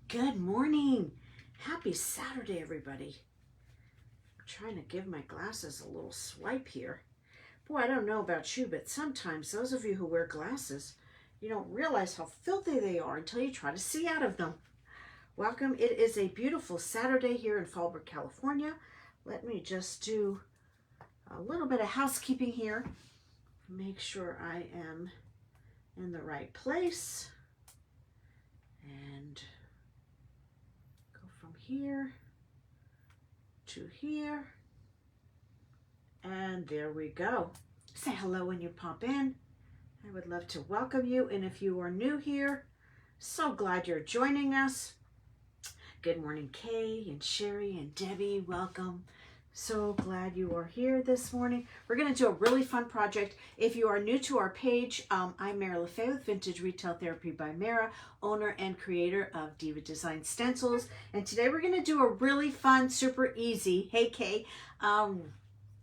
Good morning. Happy Saturday, everybody. I'm trying to give my glasses a little swipe here. Boy, I don't know about you, but sometimes those of you who wear glasses, you don't realize how filthy they are until you try to see out of them. Welcome. It is a beautiful Saturday here in Fallbrook, California. Let me just do a little bit of housekeeping here. Make sure I am in the right place. And from here to here, and there we go. Say hello when you pop in. I would love to welcome you, and if you are new here, so glad you're joining us. Good morning, Kay and Sherry and Debbie. Welcome. So glad you are here this morning. We're going to do a really fun project. If you are new to our page, I'm Mara LaFay with Vintage Retail Therapy by Mara, owner and creator of Diva Design Stencils. And today we're going to do a really fun, super easy, hey Kay,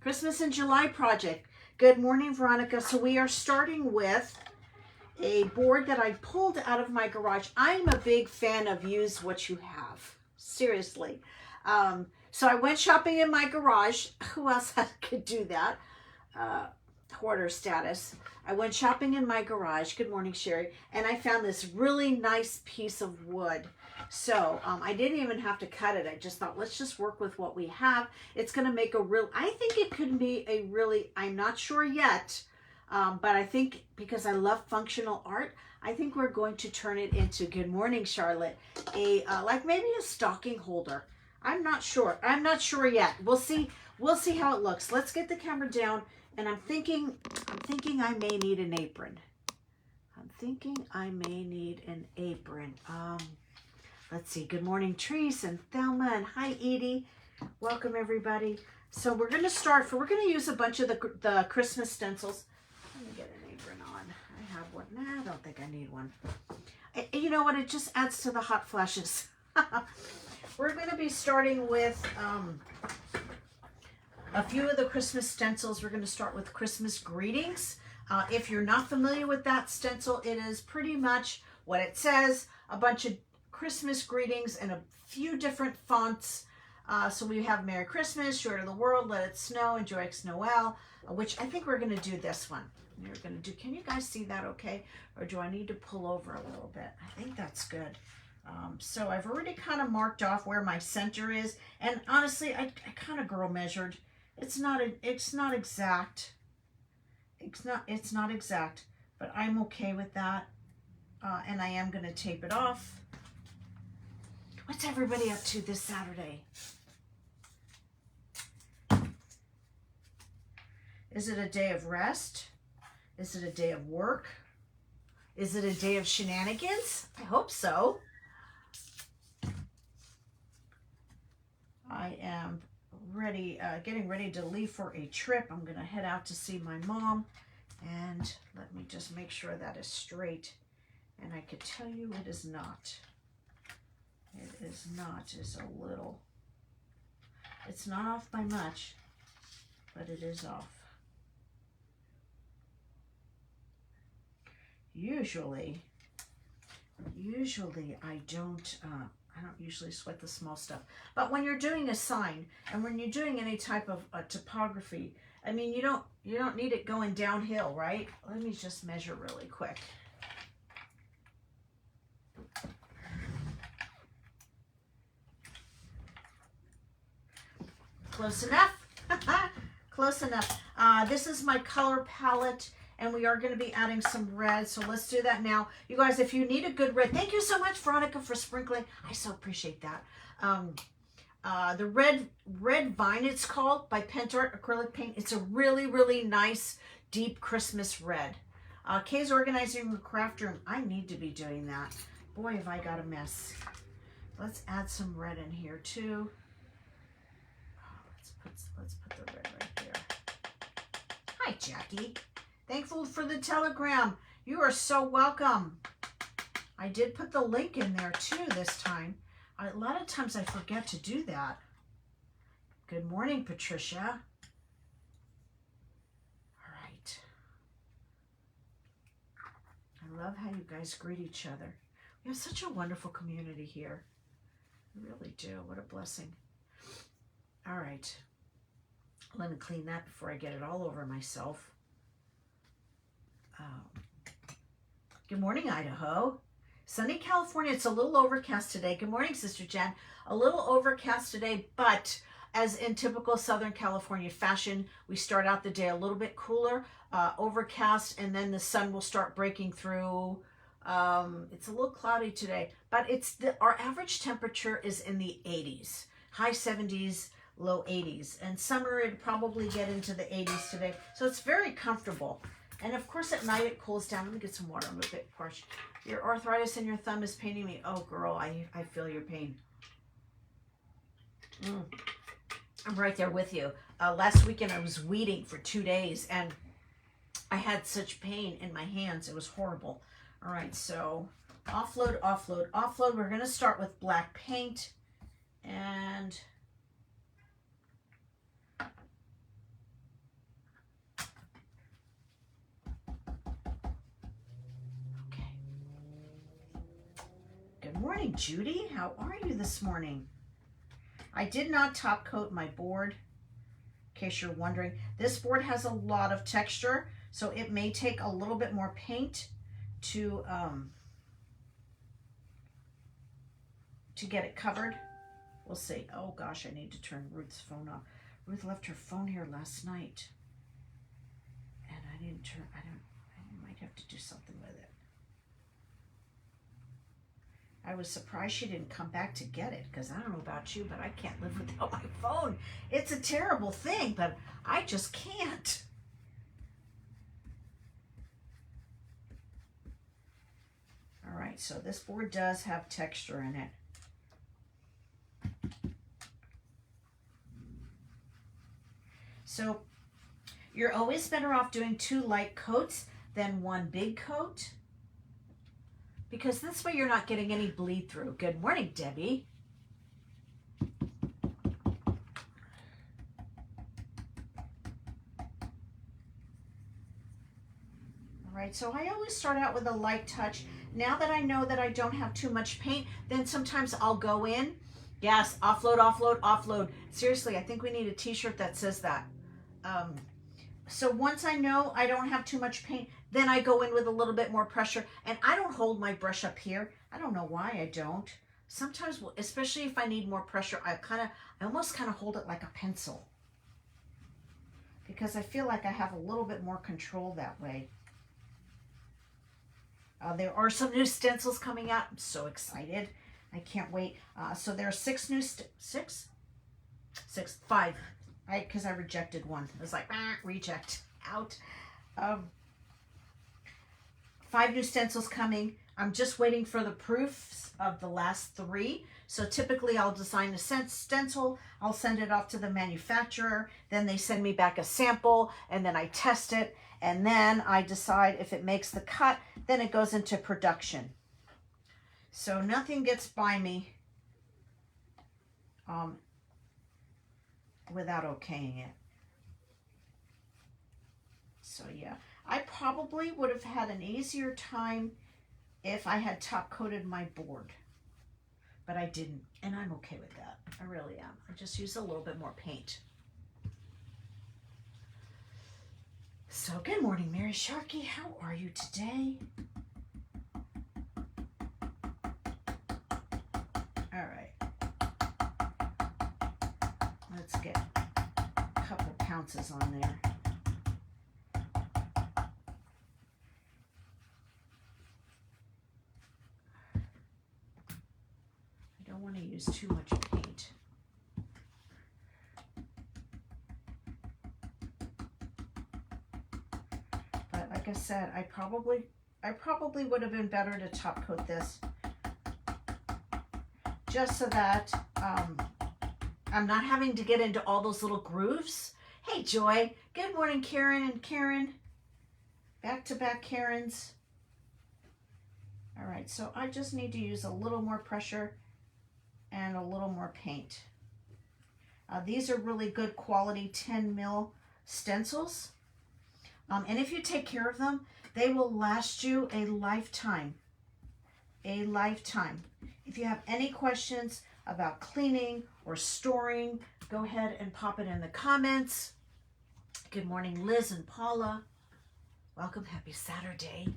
Christmas in July project. Good morning, Veronica. So we are starting with a board that I pulled out of my garage. I'm a big fan of use what you have. Seriously. So I went shopping in my garage. Who else could do that? Hoarder status. I went shopping in my garage. Good morning, Sherry. And I found this really nice piece of wood. So I didn't even have to cut it. I just thought, let's just work with what we have. It's going to make a real, I think it could be a really, I'm not sure yet, but I think because I love functional art, I think we're going to turn it into, good morning, Charlotte, a like maybe a stocking holder. I'm not sure. I'm not sure yet. We'll see. We'll see how it looks. Let's get the camera down. And I'm thinking I may need an apron. Let's see. Good morning, Treese and Thelma, and hi, Edie. Welcome, everybody. So we're going to start. We're going to use a bunch of the Christmas stencils. Let me get an apron on. I have one. Nah, I don't think I need one. You know what? It just adds to the hot flashes. We're going to be starting with a few of the Christmas stencils. We're going to start with Christmas greetings. If you're not familiar with that stencil, it is pretty much what it says, a bunch of Christmas greetings in a few different fonts. So we have Merry Christmas, Joy to the World, Let It Snow, Enjoy Noel, which I think we're going to do this one. We're going to do, can you guys see that okay? Or do I need to pull over a little bit? I think that's good. So I've already kind of marked off where my center is, and honestly, I kind of girl measured. It's not exact. It's not exact, but I'm okay with that. And I am going to tape it off. What's everybody up to this Saturday? Is it a day of rest? Is it a day of work? Is it a day of shenanigans? I hope so. I am ready, getting ready to leave for a trip. I'm going to head out to see my mom, and let me just make sure that is straight. And I could tell you it is not. It is not. It's a little. It's not off by much, but it is off. Usually I don't usually sweat the small stuff. But when you're doing a sign and when you're doing any type of typography, I mean, you don't need it going downhill, right? Let me just measure really quick. Close enough? Close enough. This is my color palette, and we are going to be adding some red, so let's do that now. You guys, if you need a good red, thank you so much, Veronica, for sprinkling. I so appreciate that. The red Vine, it's called, by Pentart Acrylic Paint. It's a really, really nice, deep Christmas red. Kay's organizing her craft room. I need to be doing that. Boy, have I got a mess. Let's add some red in here, too. Let's put the red right there. Hi, Jackie. Thankful for the telegram. You are so welcome. I did put the link in there too this time. A lot of times I forget to do that. Good morning, Patricia. All right. I love how you guys greet each other. We have such a wonderful community here. We really do. What a blessing. All right. Let me clean that before I get it all over myself. Good morning, Idaho. Sunny California. It's a little overcast today. Good morning, Sister Jen. A little overcast today, but as in typical Southern California fashion, we start out the day a little bit cooler, overcast, and then the sun will start breaking through. It's a little cloudy today, but our average temperature is in the 80s, high 70s, low 80s, and summer it'd probably get into the 80s today, so it's very comfortable. And of course at night it cools down. Let me get some water. I'm a bit parched. Your arthritis in your thumb is paining me. Oh girl, I feel your pain. I'm right there with you. Last weekend I was weeding for 2 days and I had such pain in my hands. It was horrible. All right, so offload, offload, offload. We're going to start with black paint and okay. Good morning, Judy. How are you this morning? I did not top coat my board, in case you're wondering. This board has a lot of texture, so it may take a little bit more paint to get it covered. We'll see. Oh gosh, I need to turn Ruth's phone off. Ruth left her phone here last night, and I didn't turn. I might have to do something with it. I was surprised she didn't come back to get it, because I don't know about you, but I can't live without my phone. It's a terrible thing, but I just can't. All right, so this board does have texture in it. So you're always better off doing 2 light coats than 1 big coat, because this way you're not getting any bleed through. Good morning, Debbie. All right, so I always start out with a light touch. Now that I know that I don't have too much paint, then sometimes I'll go in. Yes, offload, offload, offload. Seriously, I think we need a t-shirt that says that. So once I know I don't have too much paint, then I go in with a little bit more pressure, and I don't hold my brush up here. I don't know why I don't. Sometimes, especially if I need more pressure, I almost kind of hold it like a pencil, because I feel like I have a little bit more control that way. There are some new stencils coming out. I'm so excited. I can't wait. So there are 6 new, 5. Because I rejected one. It was like, reject, out. 5 new stencils coming. I'm just waiting for the proofs of the last 3. So typically I'll design a stencil, I'll send it off to the manufacturer, then they send me back a sample, and then I test it, and then I decide if it makes the cut, then it goes into production. So nothing gets by me without okaying it. So yeah, I probably would have had an easier time if I had top coated my board, but I didn't, and I'm okay with that. I really am. I just use a little bit more paint. So good morning, Mary Sharkey. How are you today? All right. Let's get a couple pounces on there. I don't want to use too much paint. But like I said, I probably would have been better to top coat this, just so that I'm not having to get into all those little grooves. Hey, Joy. Good morning, Karen and Karen. Back-to-back Karens. All right, so I just need to use a little more pressure and a little more paint. These are really good quality 10 mil stencils. And if you take care of them, they will last you a lifetime. a lifetime. If you have any questions about cleaning or storing, go ahead and pop it in the comments. Good morning, Liz and Paula. Welcome. Happy Saturday.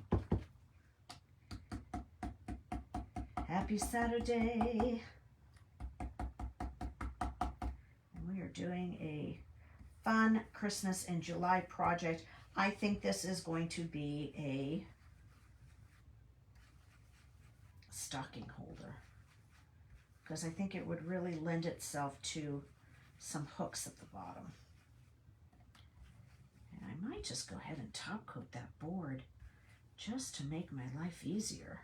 Happy Saturday. And we are doing a fun Christmas in July project. I think this is going to be a stocking holder because I think it would really lend itself to some hooks at the bottom. And I might just go ahead and top coat that board just to make my life easier.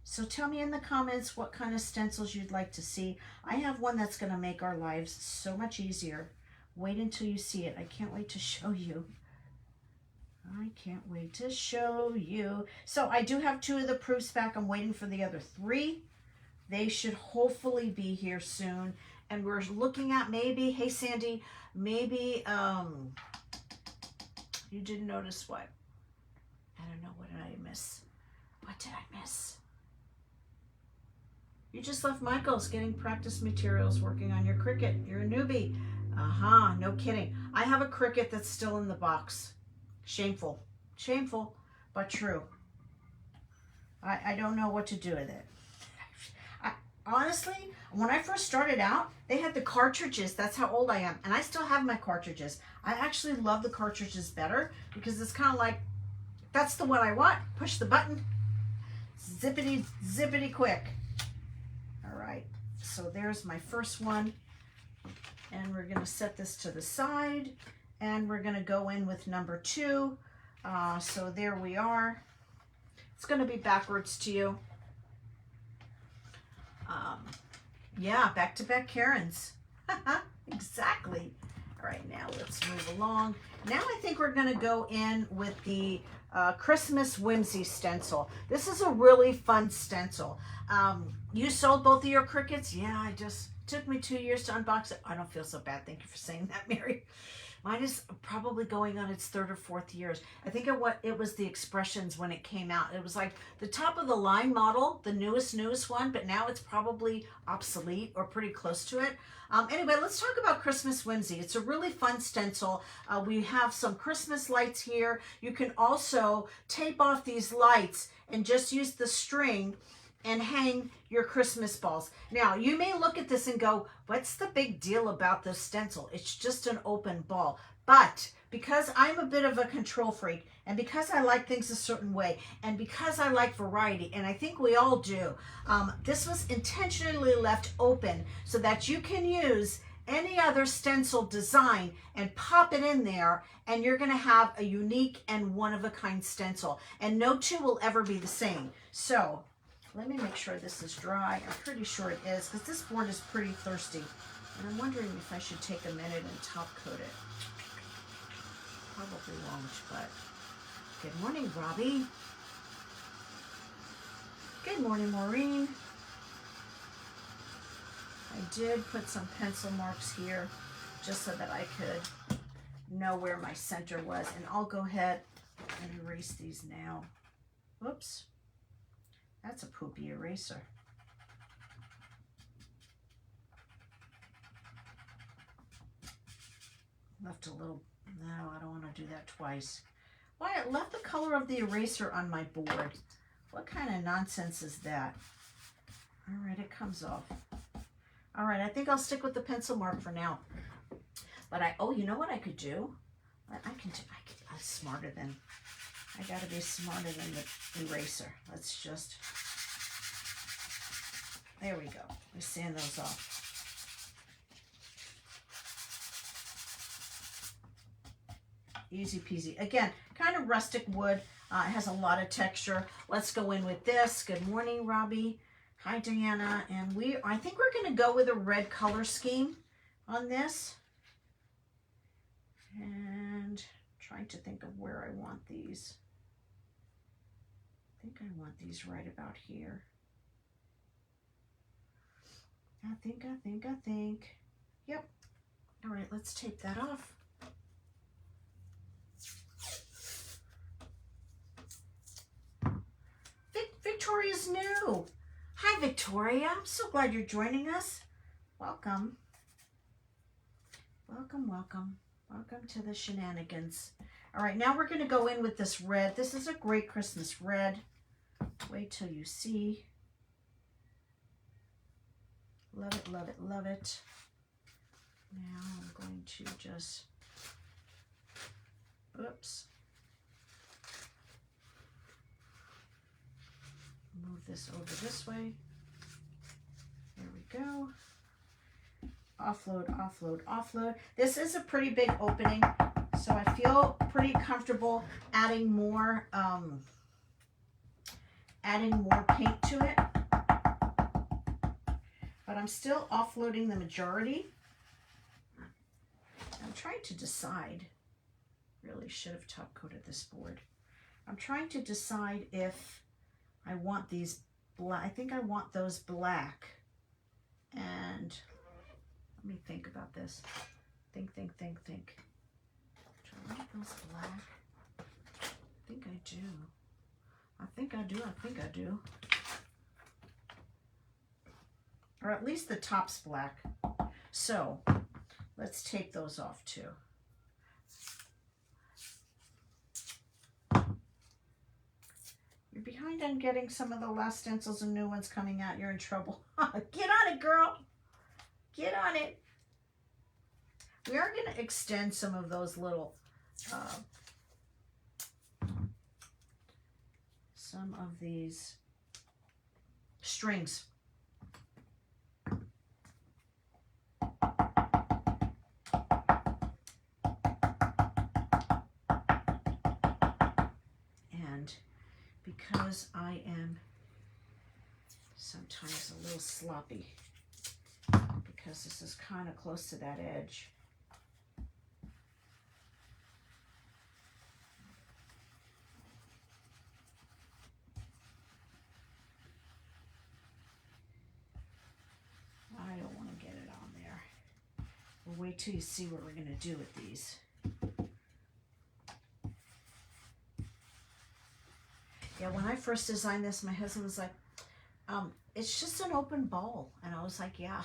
So tell me in the comments what kind of stencils you'd like to see. I have one that's going to make our lives so much easier. Wait until you see it. I can't wait to show you. I can't wait to show you. So I do have 2 of the proofs back. I'm waiting for the other 3. They should hopefully be here soon. And we're looking at maybe, hey Sandy, maybe, you didn't notice what? I don't know, what did I miss? What did I miss? You just left Michael's getting practice materials working on your Cricut. You're a newbie. No kidding. I have a Cricut that's still in the box. Shameful. Shameful, but true. I don't know what to do with it. Honestly, when I first started out, they had the cartridges. That's how old I am. And I still have my cartridges. I actually love the cartridges better because it's kind of like, that's the one I want. Push the button. Zippity, zippity quick. All right. So there's my first one. And we're going to set this to the side. And we're going to go in with number 2. So there we are. It's going to be backwards to you. Yeah, back-to-back Karens. Exactly. All right, now let's move along. Now I think we're going to go in with the Christmas Whimsy stencil. This is a really fun stencil. You sold both of your Cricuts? Yeah, it just took me 2 years to unbox it. I don't feel so bad. Thank you for saying that, Mary. Mine is probably going on its 3rd or 4th years. I think it was the Expressions when it came out. It was like the top of the line model, the newest one, but now it's probably obsolete or pretty close to it. Anyway, let's talk about Christmas Whimsy. It's a really fun stencil. We have some Christmas lights here. You can also tape off these lights and just use the string and hang your Christmas balls. Now, you may look at this and go, what's the big deal about this stencil? It's just an open ball. But because I'm a bit of a control freak, and because I like things a certain way, and because I like variety, and I think we all do, this was intentionally left open so that you can use any other stencil design and pop it in there, and you're gonna have a unique and one-of-a-kind stencil. And no 2 will ever be the same. So, let me make sure this is dry. I'm pretty sure it is, because this board is pretty thirsty. And I'm wondering if I should take a minute and top coat it. Probably won't, but good morning, Robbie. Good morning, Maureen. I did put some pencil marks here just so that I could know where my center was. And I'll go ahead and erase these now. Whoops. That's a poopy eraser. Left a little, no, I don't want to do that twice. Why, it left the color of the eraser on my board. What kind of nonsense is that? All right, it comes off. All right, I think I'll stick with the pencil mark for now. But you know what I could do? I'm smarter than, I gotta be smarter than the eraser. Let's just, there we go. We sand those off. Easy peasy. Again, kind of rustic wood. It has a lot of texture. Let's go in with this. Good morning, Robbie. Hi, Diana. And I think we're going to go with a red color scheme on this. And trying to think of where I want these. I think I want these right about here. I think. Yep. All right, let's take that off. Victoria's new. Hi, Victoria. I'm so glad you're joining us. Welcome. Welcome, welcome. Welcome to the shenanigans. All right, now we're going to go in with this red. This is a great Christmas red. Wait till you see. Love it, love it, love it. Now I'm going to just, oops. Move this over this way. There we go. Offload, offload, offload. This is a pretty big opening, so I feel pretty comfortable adding more paint to it. But I'm still offloading the majority. I'm trying to decide, really should have top coated this board. I'm trying to decide if I want these black. I think I want those black. And let me think about this. Think. Do I want those black? I think I do. I think I do. Or at least the top's black. So let's take those off too. You're behind on getting some of the last stencils and new ones coming out. You're in trouble. Get on it, girl. Get on it. We are going to extend some of those little, some of these strings. And because I am sometimes a little sloppy, because this is kind of close to that edge, I don't want to get it on there. We'll wait till you see what we're going to do with these. Yeah, when I first designed this, my husband was like, it's just an open ball. And I was like, yeah.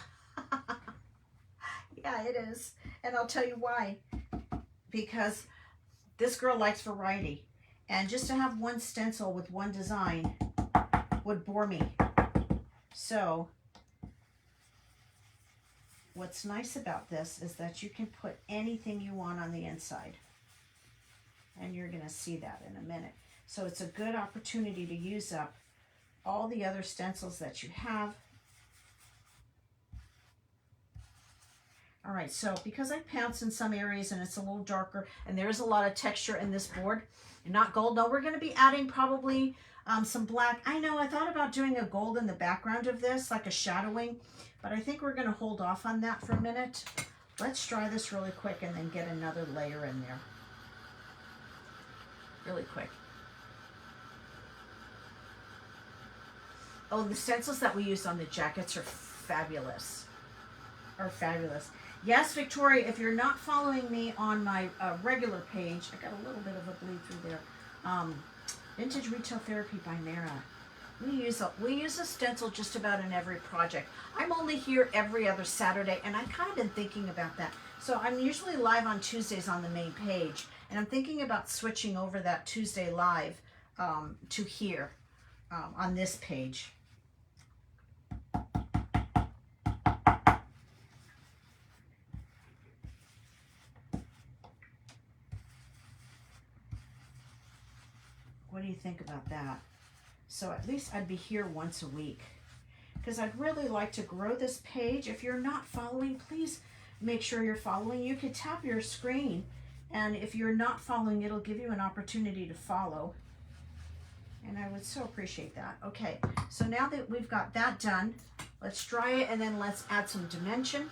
Yeah, it is. And I'll tell you why. Because this girl likes variety. And just to have one stencil with one design would bore me. So what's nice about this is that you can put anything you want on the inside. And you're going to see that in a minute. So it's a good opportunity to use up all the other stencils that you have. All right, so because I pounced in some areas and it's a little darker and there is a lot of texture in this board, and not gold. No, we're going to be adding probably some black. I know I thought about doing a gold in the background of this, like a shadowing, but I think we're going to hold off on that for a minute. Let's try this really quick and then get another layer in there. Really quick. Oh, the stencils that we used on the jackets are fabulous. Yes, Victoria, if you're not following me on my regular page, I got a little bit of a bleed through there. Vintage Retail Therapy by Mara. We use a stencil just about in every project. I'm only here every other Saturday, and I've kind of been thinking about that. So I'm usually live on Tuesdays on the main page, and I'm thinking about switching over that Tuesday live to here on this page. What do you think about that? So at least I'd be here once a week, because I'd really like to grow this page. If you're not following, please make sure you're following. You could tap your screen, and if you're not following, it'll give you an opportunity to follow. And I would so appreciate that. Okay, so now that we've got that done, let's dry it and then let's add some dimension.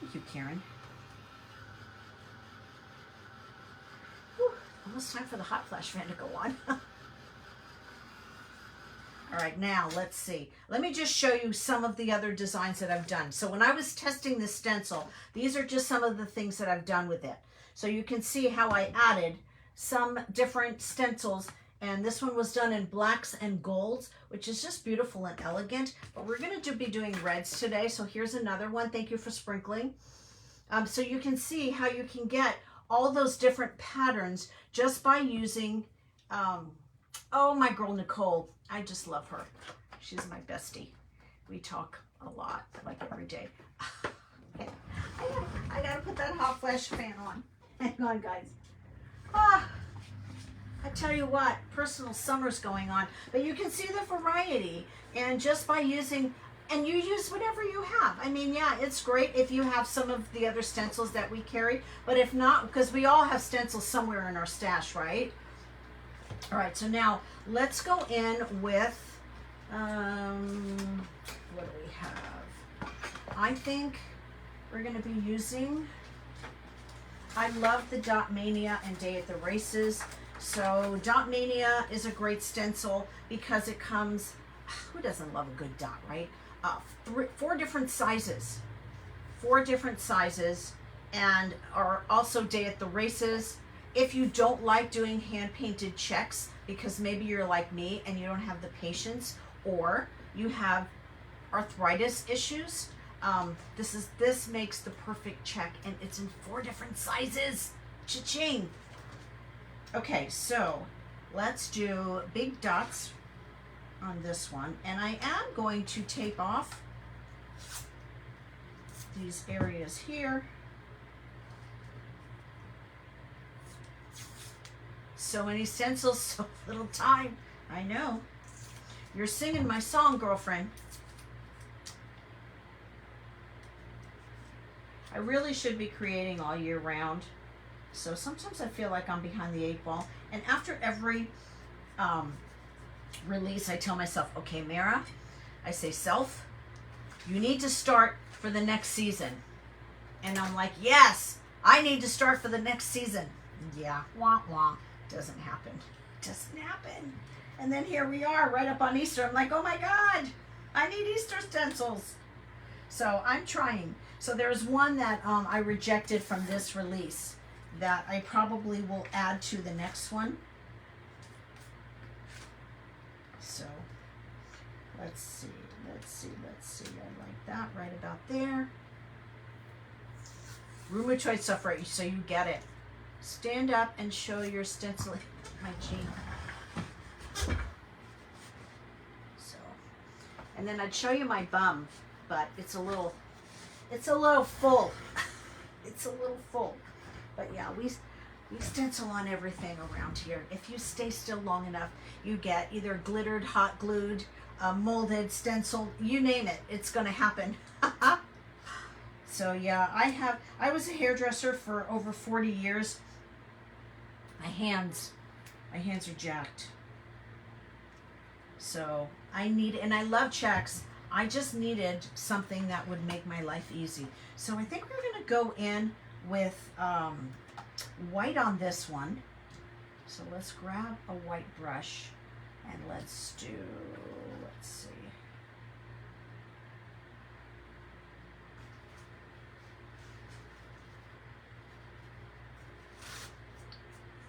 Thank you, Karen. Whew, almost time for the hot flash fan to go on. All right, now let's see. Let me just show you some of the other designs that I've done. So when I was testing the stencil, these are just some of the things that I've done with it. So you can see how I added some different stencils, and this one was done in blacks and golds, which is just beautiful and elegant. But we're going to be doing reds today, so here's another one. Thank you for sprinkling. So you can see how you can get all those different patterns just by using, oh, my girl Nicole. I just love her. She's my bestie. We talk a lot, like every day. I gotta put that hot flash fan on. Hang on, guys. I tell you what, personal summer's going on, but you can see the variety, and just by using, and you use whatever you have. I mean, yeah, it's great if you have some of the other stencils that we carry, but if not, because we all have stencils somewhere in our stash, right? All right, so now let's go in with, what do we have? I think we're going to be using, I love the Dot Mania and Day at the Races. So Dot Mania is a great stencil because it comes, who doesn't love a good dot, right? Four different sizes, and are also Day at the Races. If you don't like doing hand-painted checks because maybe you're like me and you don't have the patience, or you have arthritis issues, this makes the perfect check, and it's in 4 different sizes. Cha-ching. Okay, so let's do big dots on this one, and I am going to tape off these areas here. So many stencils, so little time. I know. You're singing my song, girlfriend. I really should be creating all year round. So sometimes I feel like I'm behind the 8 ball. And after every release, I tell myself, okay, Mara, I say, self, you need to start for the next season. And I'm like, yes, I need to start for the next season. Yeah, wah, wah. Doesn't happen. Doesn't happen. And then here we are right up on Easter. I'm like, oh my God, I need Easter stencils. So I'm trying. So there's one that I rejected from this release that I probably will add to the next one. So let's see. I like that right about there. Rheumatoid stuff, right? So you get it. Stand up and show your stenciling. My jean. So, and then I'd show you my bum, but it's a little full. It's a little full. But yeah, we stencil on everything around here. If you stay still long enough, you get either glittered, hot glued, molded, stenciled, you name it, it's gonna happen. So yeah, I was a hairdresser for over 40 years. My hands are jacked. So and I love checks. I just needed something that would make my life easy. So I think we're gonna go in with white on this one. So let's grab a white brush and let's see.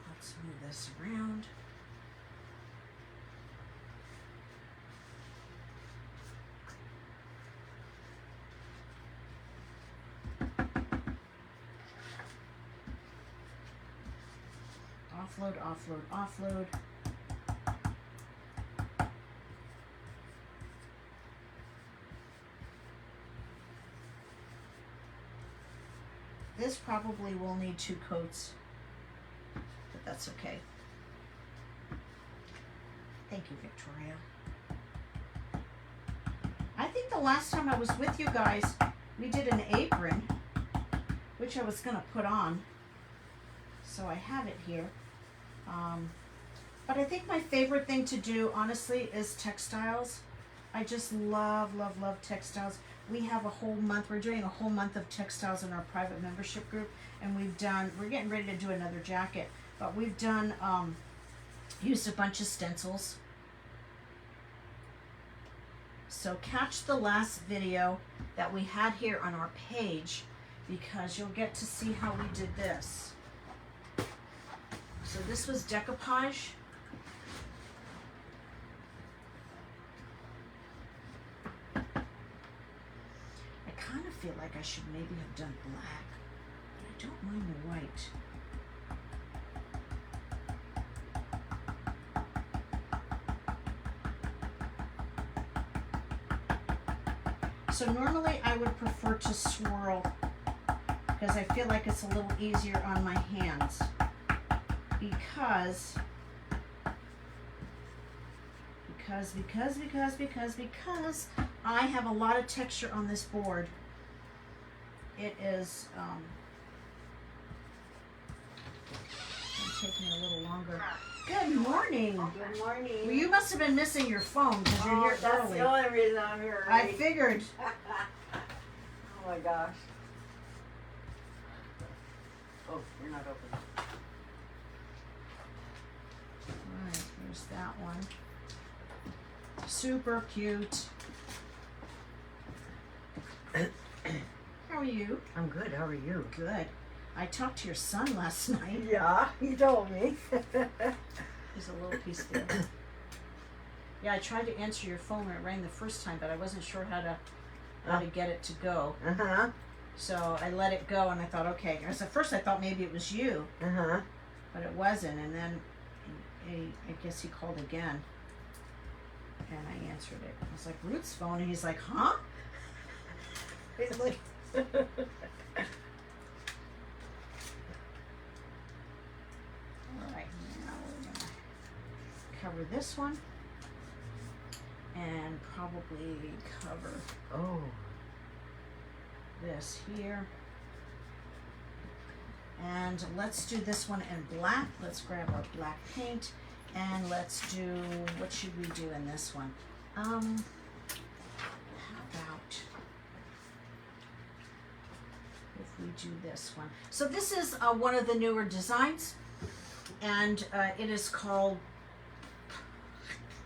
Let's move this around. Offload, offload, offload. This probably will need 2 coats, but that's okay. Thank you, Victoria. I think the last time I was with you guys, we did an apron, which I was going to put on. So I have it here. But I think my favorite thing to do, honestly, is textiles. I just love, love, love textiles. We have a whole month, we're doing a whole month of textiles in our private membership group, and we're getting ready to do another jacket, but we've done, used a bunch of stencils. So catch the last video that we had here on our page, because you'll get to see how we did this. So this was decoupage. I kind of feel like I should maybe have done black, but I don't mind the white. So normally I would prefer to swirl because I feel like it's a little easier on my hands because I have a lot of texture on this board. It is taking a little longer. Good morning. Good morning. Well, you must have been missing your phone because you're here That's early. the only reason I'm here. I figured. Oh my gosh. Oh, you're not open. Alright, here's that one. Super cute. How are you? I'm good. How are you? Good. I talked to your son last night. Yeah, you told me. There's a little piece there. Yeah, I tried to answer your phone when it rang the first time, but I wasn't sure how to get it to go. Uh-huh. So I let it go, and I thought, okay. At first I thought maybe it was you, Uh-huh. but it wasn't. And then I guess he called again, and I answered it. I was like, Ruth's phone, and he's like, huh? He's like... Alright, now we're going to cover this one and probably cover Oh. this here. And let's do this one in black. Let's grab our black paint and let's do, what should we do in this one? How about if we do this one? So this is one of the newer designs, and it is called,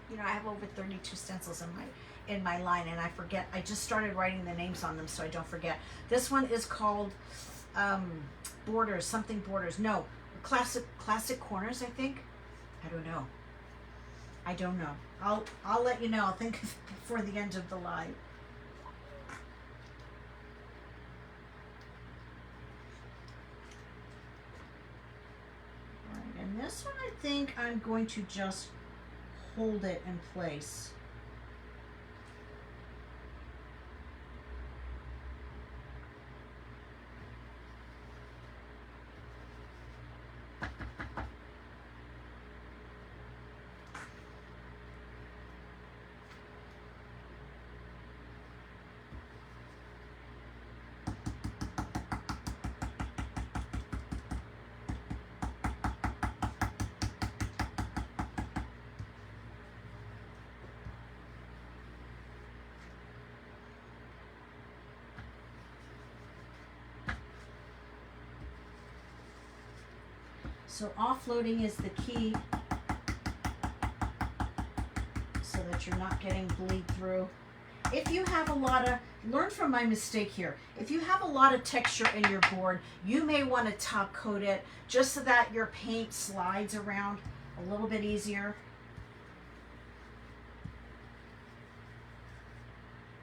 you know, I have over 32 stencils in my line, and I forget. I just started writing the names on them so I don't forget. This one is called Borders, something Borders. No, classic corners, I think. I don't know. I'll let you know. I'll think of it before the end of the live. All right, and this one I think I'm going to just hold it in place. So offloading is the key so that you're not getting bleed through. If you have a lot of, learn from my mistake here. If you have a lot of texture in your board, you may want to top coat it just so that your paint slides around a little bit easier.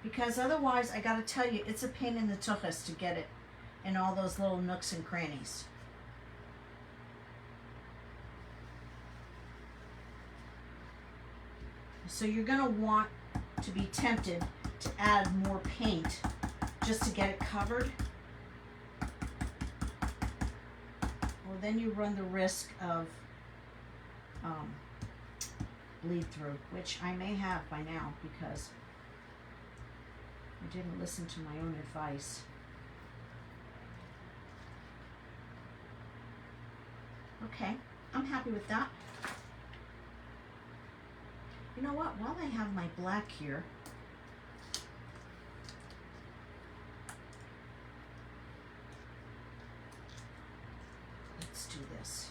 Because otherwise, I gotta tell you, it's a pain in the tuchus to get it in all those little nooks and crannies. So you're going to want to be tempted to add more paint just to get it covered. Well, then you run the risk of bleed through, which I may have by now because I didn't listen to my own advice. Okay, I'm happy with that. You know what? While I have my black here, let's do this.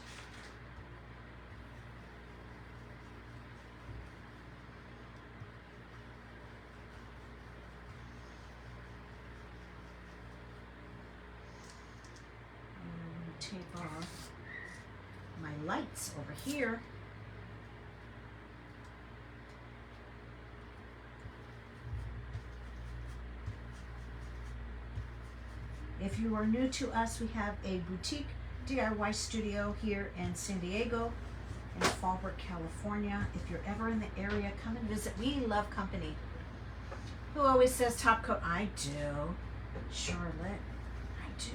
Tape off my lights over here. If you are new to us, we have a boutique DIY studio here in San Diego, in Fallbrook, California. If you're ever in the area, come and visit. We love company. Who always says top coat? I do. Charlotte, I do.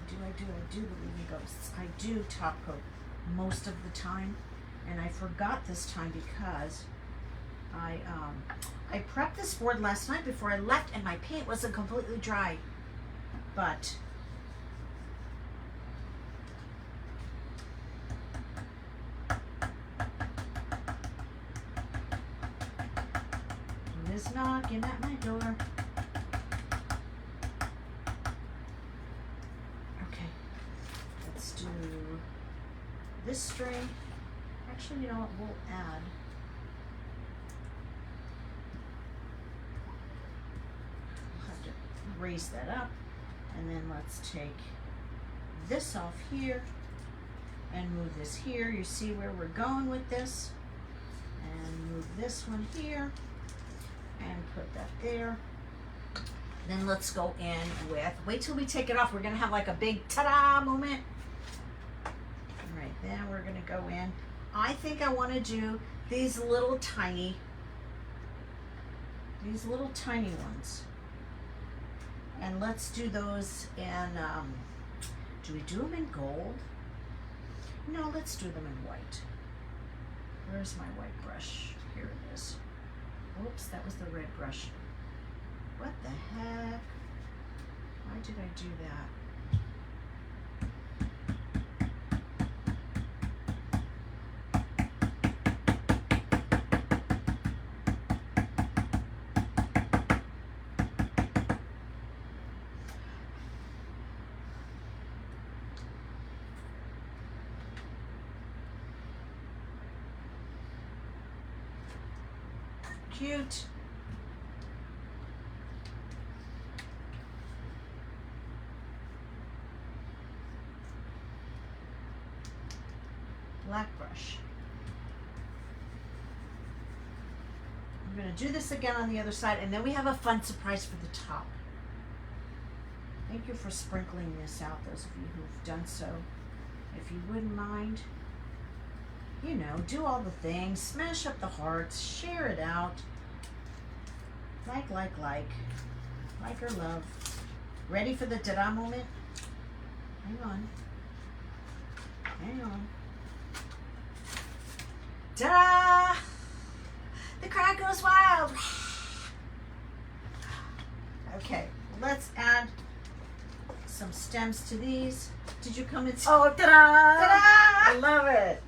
I do believe in ghosts. I do top coat most of the time, and I forgot this time because I prepped this board last night before I left, and my paint wasn't completely dry. But who is knocking at my door? Okay, let's do this string. Actually, you know what? We'll add. We'll have to raise that up. And then let's take this off here and move this here. You see where we're going with this. And move this one here and put that there. Then let's go in with, wait till we take it off. We're gonna have like a big ta-da moment. All right, then we're gonna go in. I think I wanna do these little tiny ones. And let's do those in, do we do them in gold? No, let's do them in white. Where's my white brush? Here it is. Oops, that was the red brush. What the heck? Why did I do that? Cute. Black brush. I'm going to do this again on the other side, and then we have a fun surprise for the top. Thank you for sprinkling this out, those of you who've done so. If you wouldn't mind, you know, do all the things, smash up the hearts, share it out, like or love. Ready for the ta-da moment? Hang on. Ta-da! The crowd goes wild. Okay, let's add some stems to these. Did you come and see? Oh, ta-da! Ta-da! I love it.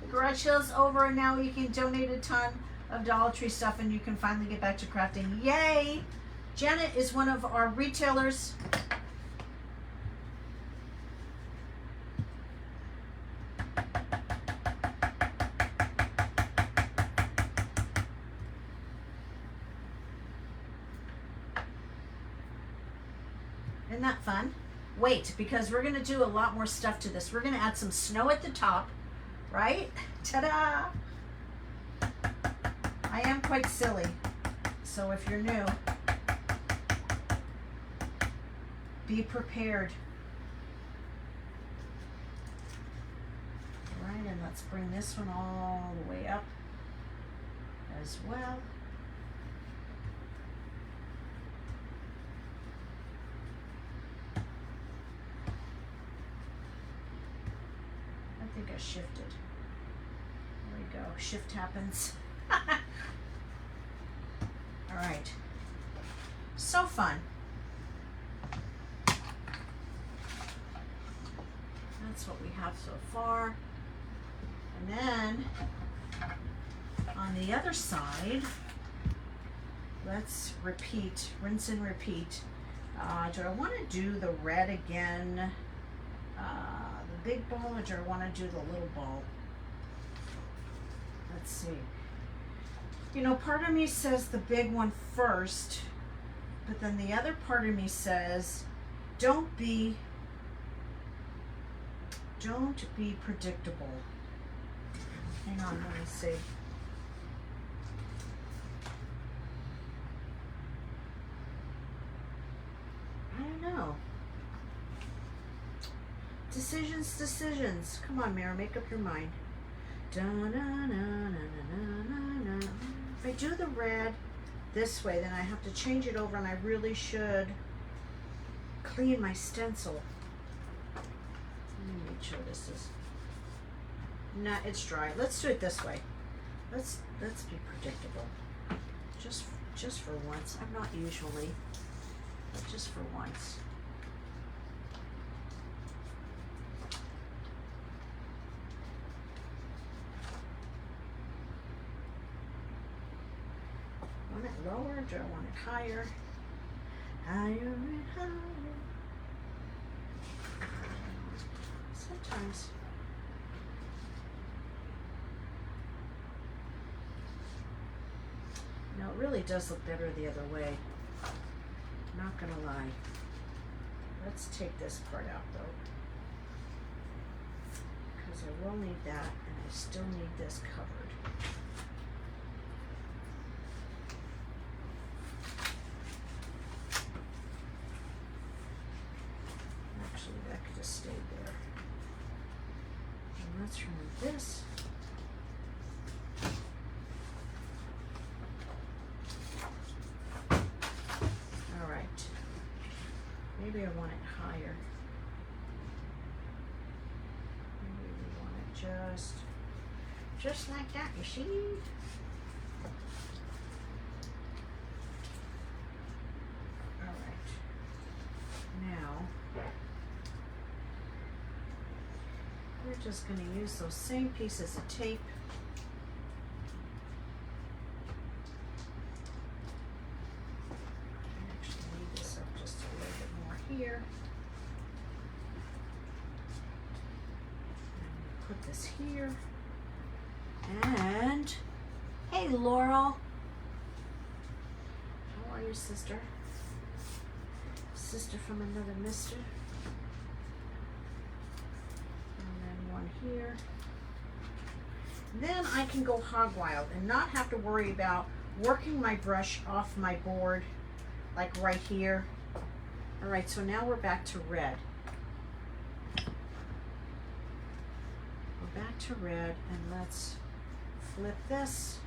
The garage sale's over, and now you can donate a ton of Dollar Tree stuff, and you can finally get back to crafting. Yay! Janet is one of our retailers. Isn't that fun? Wait, because we're going to do a lot more stuff to this. We're going to add some snow at the top, right? Ta-da! I am quite silly, so if you're new, be prepared. All right, and let's bring this one all the way up as well. I think I shifted. There we go. Shift happens. All right. So fun. That's what we have so far. And then on the other side, let's repeat, rinse and repeat. Do I want to do the red again? The big ball, or do I want to do the little ball? Let's see. You know, part of me says the big one first, but then the other part of me says, don't be predictable. Hang on, let me see. I don't know. Decisions. Come on, Mara, make up your mind. If I do the red this way, then I have to change it over, and I really should clean my stencil. Let me make sure this is. Nah, it's dry. Let's do it this way. Let's be predictable. Just for once. I'm not usually, but just for once. Want it lower? Do I want it higher? Higher and higher. Sometimes. No, it really does look better the other way. Not gonna lie. Let's take this part out though, because I will need that, and I still need this covered. Actually, that could just stay there. And let's remove this. Maybe I want it higher. Maybe we want it just like that, you see? Alright. Now, we're just going to use those same pieces of tape. Here. And put this here. And hey, Laurel. How are you, sister? Sister from another mister. And then one here. Then I can go hog wild and not have to worry about working my brush off my board, like right here. All right, so now we're back to red. We're back to red, and let's flip this.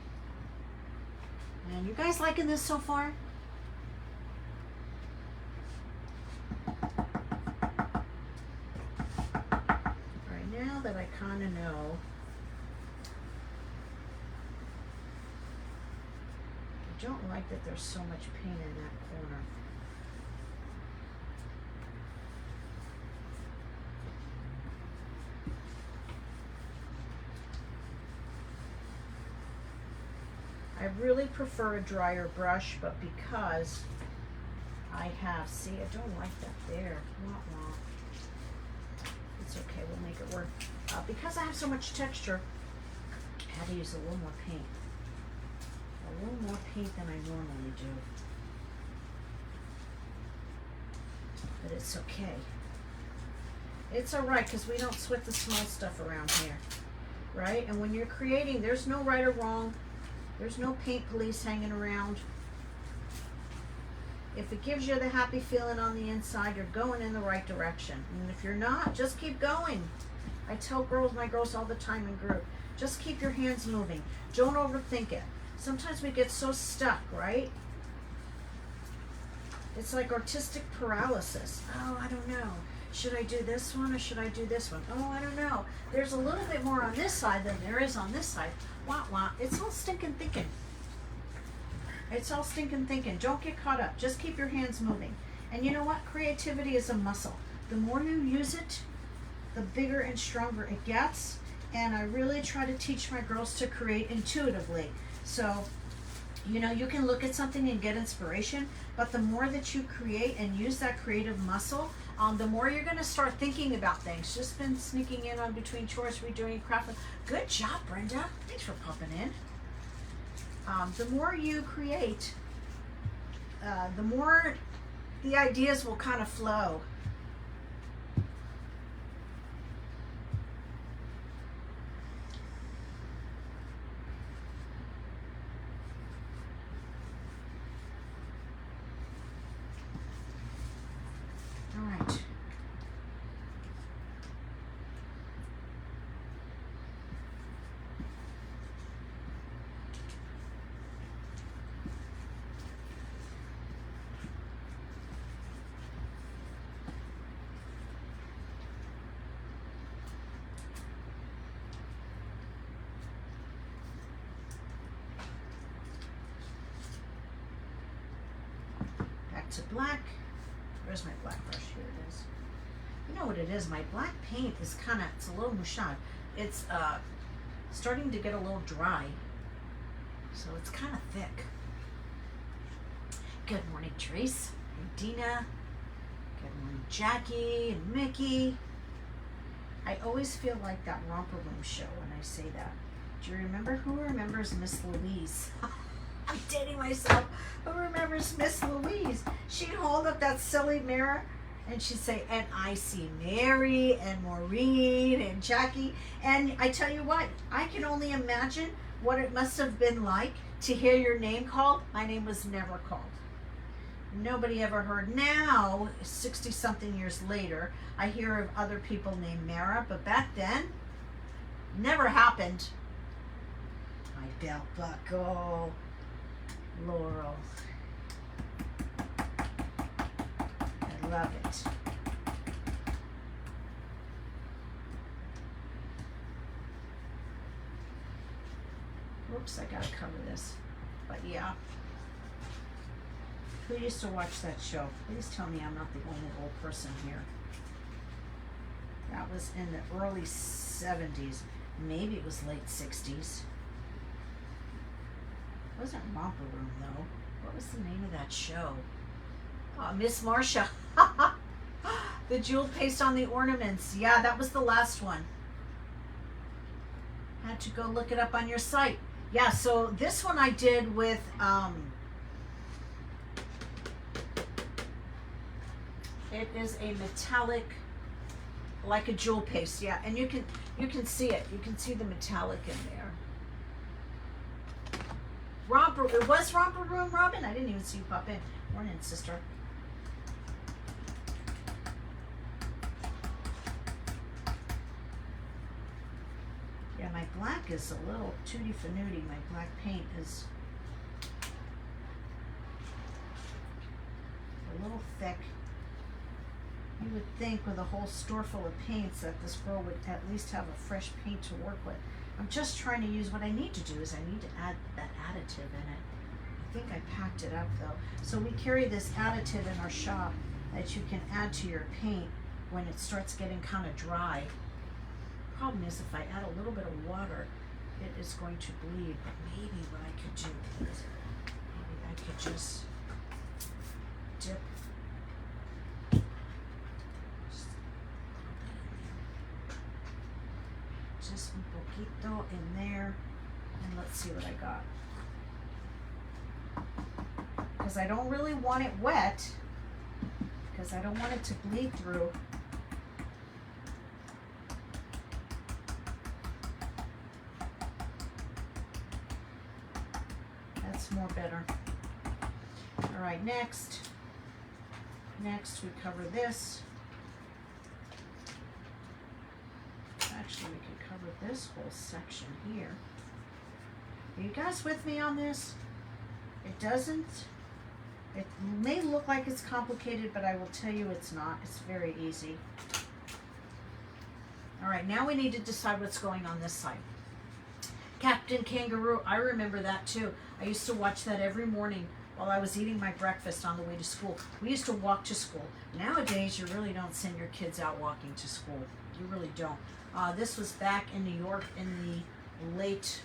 And you guys liking this so far? All right, now that I kind of know, I don't like that there's so much paint in that corner. I really prefer a drier brush, but because I have, see, I don't like that there. Wah, wah. It's okay, we'll make it work. Because I have so much texture, I had to use a little more paint. A little more paint than I normally do. But it's okay. It's all right, because we don't sweat the small stuff around here, right? And when you're creating, there's no right or wrong. There's no paint police hanging around. If it gives you the happy feeling on the inside, you're going in the right direction. And if you're not, just keep going. I tell my girls all the time in group, just keep your hands moving. Don't overthink it. Sometimes we get so stuck, right? It's like artistic paralysis. Oh, I don't know. Should I do this one or should I do this one? Oh, I don't know. There's a little bit more on this side than there is on this side. Wah, wah. It's all stinking thinking. It's all stinking thinking. Don't get caught up. Just keep your hands moving. And you know what? Creativity is a muscle. The more you use it, the bigger and stronger it gets. And I really try to teach my girls to create intuitively. So, you know, you can look at something and get inspiration, but the more that you create and use that creative muscle, the more you're going to start thinking about things. Just been sneaking in on between chores, redoing, crafting. Good job, Brenda. Thanks for popping in. The more you create, the more the ideas will kind of flow. All right. Back to black. Where's my black brush? Here it is. You know what it is? My black paint is kind of, it's a little mouchade. It's starting to get a little dry. So it's kind of thick. Good morning, Trace and Dina. Good morning, Jackie and Mickey. I always feel like that Romper Room show when I say that. Do you remember? Who remembers Miss Louise? I'm dating myself. Who remembers Miss Louise? She'd hold up that silly mirror and she'd say, and I see Mary and Maureen and Jackie. And I tell you what, I can only imagine what it must have been like to hear your name called. My name was never called. Nobody ever heard. Now, 60 something years later, I hear of other people named Mara, but back then, never happened. My belt buckle. Laurel. I love it. Whoops, I gotta cover this. But yeah. Who used to watch that show? Please tell me I'm not the only old person here. That was in the early 70s. Maybe it was late 60s. It wasn't Romper Room though. What was the name of that show? Oh, Miss Marcia. The jeweled paste on the ornaments. Yeah, that was the last one. Had to go look it up on your site. Yeah, so this one I did with it is a metallic, like a jewel paste. Yeah, and you can see it. You can see the metallic in there. It was Romper Room, Robin? I didn't even see you pop in. Morning, sister. Yeah, my black is a little tutti frutti. My black paint is a little thick. You would think with a whole store full of paints that this girl would at least have a fresh paint to work with. I'm just trying to use, what I need to do is I need to add that additive in it. I think I packed it up though. So we carry this additive in our shop that you can add to your paint when it starts getting kind of dry. Problem is if I add a little bit of water, it is going to bleed. But maybe what I could do is, maybe I could just dip just un poquito in there, and let's see what I got. Because I don't really want it wet, because I don't want it to bleed through. That's more better. All right, next we cover this. Actually, we can cover this whole section here. Are you guys with me on this? It may look like it's complicated, but I will tell you it's not. It's very easy. All right, now we need to decide what's going on this side. Captain Kangaroo, I remember that too. I used to watch that every morning while I was eating my breakfast on the way to school. We used to walk to school. Nowadays, you really don't send your kids out walking to school. You really don't. This was back in New York in the late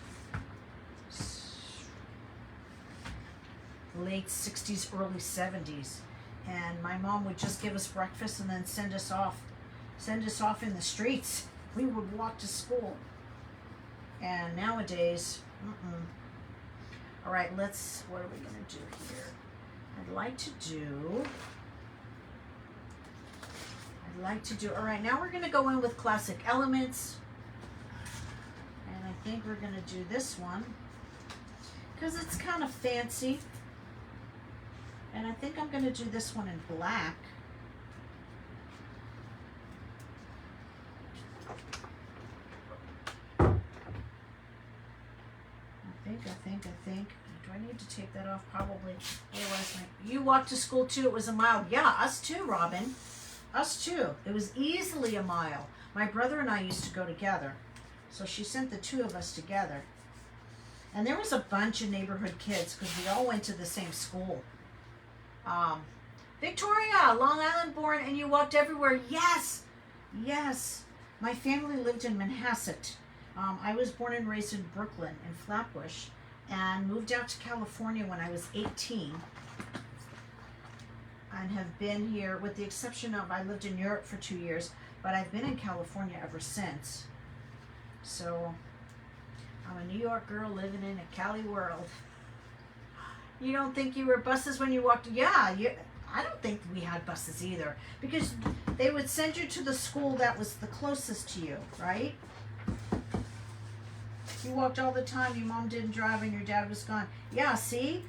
60s, early 70s. And my mom would just give us breakfast and then send us off in the streets. We would walk to school. And nowadays, All right, what are we gonna do here? I'd like to do, all right, now we're gonna go in with classic elements. And I think we're gonna do this one because it's kind of fancy. And I think I'm gonna do this one in black. I think. Do I need to take that off? Probably. Otherwise, you walked to school too. It was a mile. Yeah, us too, Robin. Us too. It was easily a mile. My brother and I used to go together. So she sent the two of us together. And there was a bunch of neighborhood kids because we all went to the same school. Victoria, Long Island born, and you walked everywhere. Yes. My family lived in Manhasset. I was born and raised in Brooklyn, in Flatbush, and moved out to California when I was 18. And have been here, with the exception of I lived in Europe for 2 years, but I've been in California ever since. So I'm a New York girl living in a Cali world. You don't think you were buses when you walked? Yeah, I don't think we had buses either, because they would send you to the school that was the closest to you, right? You walked all the time, your mom didn't drive and your dad was gone. Yeah, see?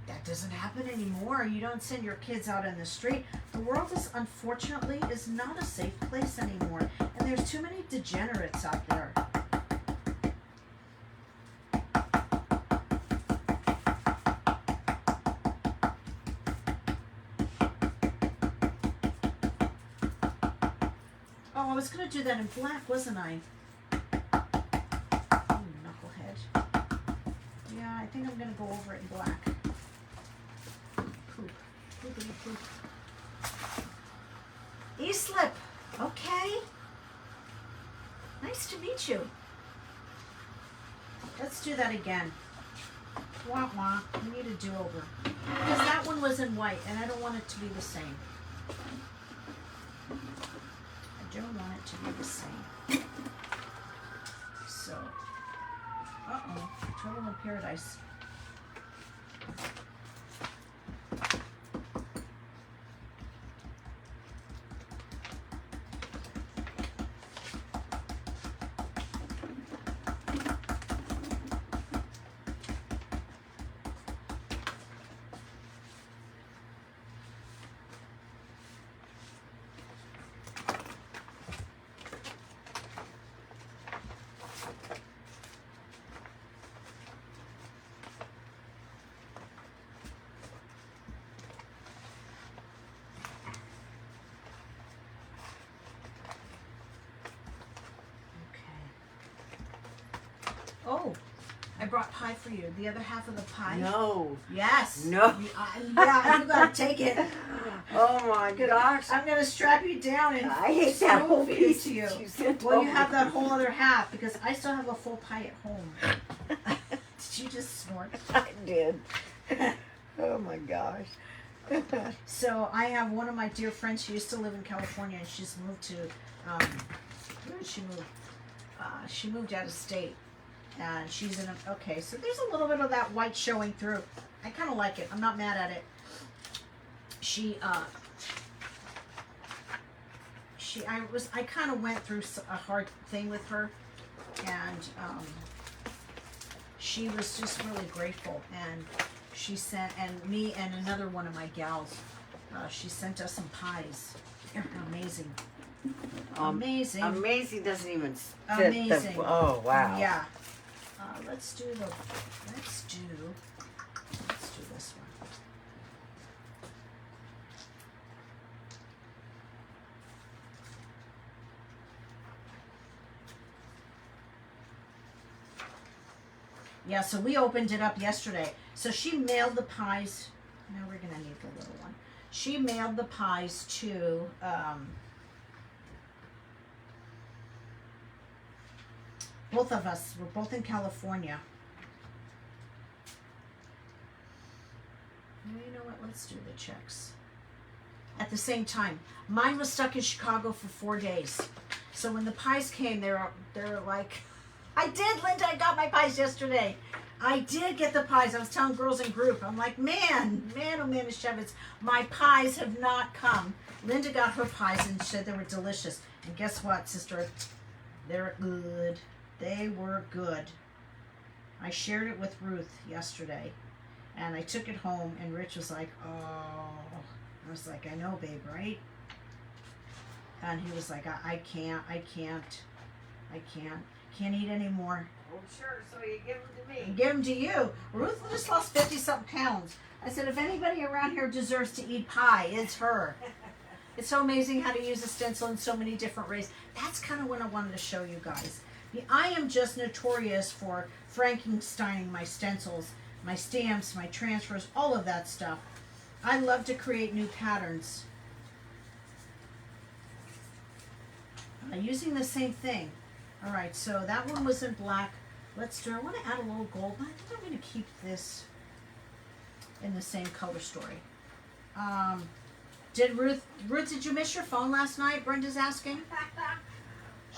That doesn't happen anymore. You don't send your kids out in the street. The world unfortunately is not a safe place anymore. And there's too many degenerates out there. Oh, I was going to do that in black, wasn't I? Yeah, I think I'm going to go over it in black. Poop. Poopity poop. E-slip. Okay. Nice to meet you. Let's do that again. Wah wah. We need a do-over. Because that one was in white, and I don't want it to be the same. I don't want it to be the same. So... Uh-oh, Trouble in Paradise. Oh, I brought pie for you. The other half of the pie. No. Yes. No. Yeah, you gotta take it. Oh my gosh. I'm gonna strap you down and I hate that whole feed piece to you. Well, You have that whole other half because I still have a full pie at home. Did you just snort? I did. Oh my gosh. So I have one of my dear friends. She used to live in California, and she's moved to. Where did she move? She moved out of state. And she's in a, okay, so there's a little bit of that white showing through. I kind of like it. I'm not mad at it. I kind of went through a hard thing with her, and she was just really grateful. And she sent, and me and another one of my gals, she sent us some pies. They're amazing. Amazing. Amazing doesn't even fit. Amazing. Oh wow. Yeah. Let's do this one. Yeah, so we opened it up yesterday. So she mailed the pies. Now we're gonna need the little one. She mailed the pies to both of us. We're both in California. Well, you know what? Let's do the checks. At the same time, mine was stuck in Chicago for 4 days. So when the pies came, they were like, I did, Linda. I got my pies yesterday. I did get the pies. I was telling girls in group. I'm like, man, oh man, Shevitz, my pies have not come. Linda got her pies and said they were delicious. And guess what, sister? They're good. They were good. I shared it with Ruth yesterday. And I took it home and Rich was like, oh. I was like, I know, babe, right? And he was like, I can't eat anymore. Oh, sure. So you give them to me. And give them to you. Ruth just lost 50-something pounds. I said, if anybody around here deserves to eat pie, it's her. It's so amazing how to use a stencil in so many different ways. That's kind of what I wanted to show you guys. I am just notorious for Frankensteining my stencils, my stamps, my transfers, all of that stuff. I love to create new patterns. Using the same thing. All right, so that one was in black. Let's do, I want to add a little gold. I think I'm going to keep this in the same color story. Did Ruth, did you miss your phone last night? Brenda's asking.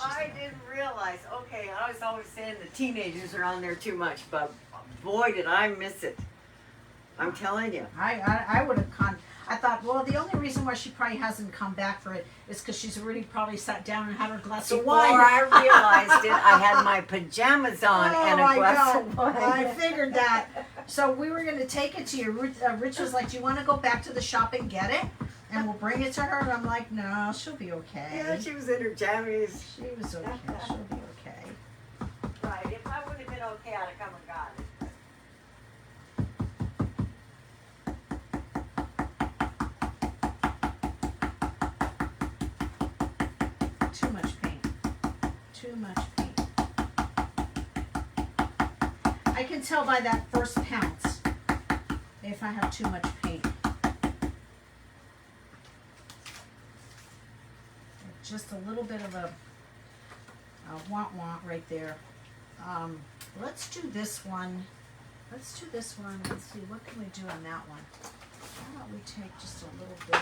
I didn't realize. Okay, I was always saying the teenagers are on there too much, but boy, did I miss it. I'm telling you. I would have I thought, well, the only reason why she probably hasn't come back for it is because she's already probably sat down and had her glass of wine. Before I realized it, I had my pajamas on and a glass of wine. I figured that. So we were going to take it to you. Rich was like, do you want to go back to the shop and get it? And we'll bring it to her. And I'm like, no, she'll be okay. Yeah, she was in her jammies. She was okay. She'll be okay. Right. If I would have been okay, I'd have come and got it. Too much paint. Too much paint. I can tell by that first pounce if I have too much paint. Just a little bit of a want right there. Let's do this one. Let's see, what can we do on that one? How about we take just a little bit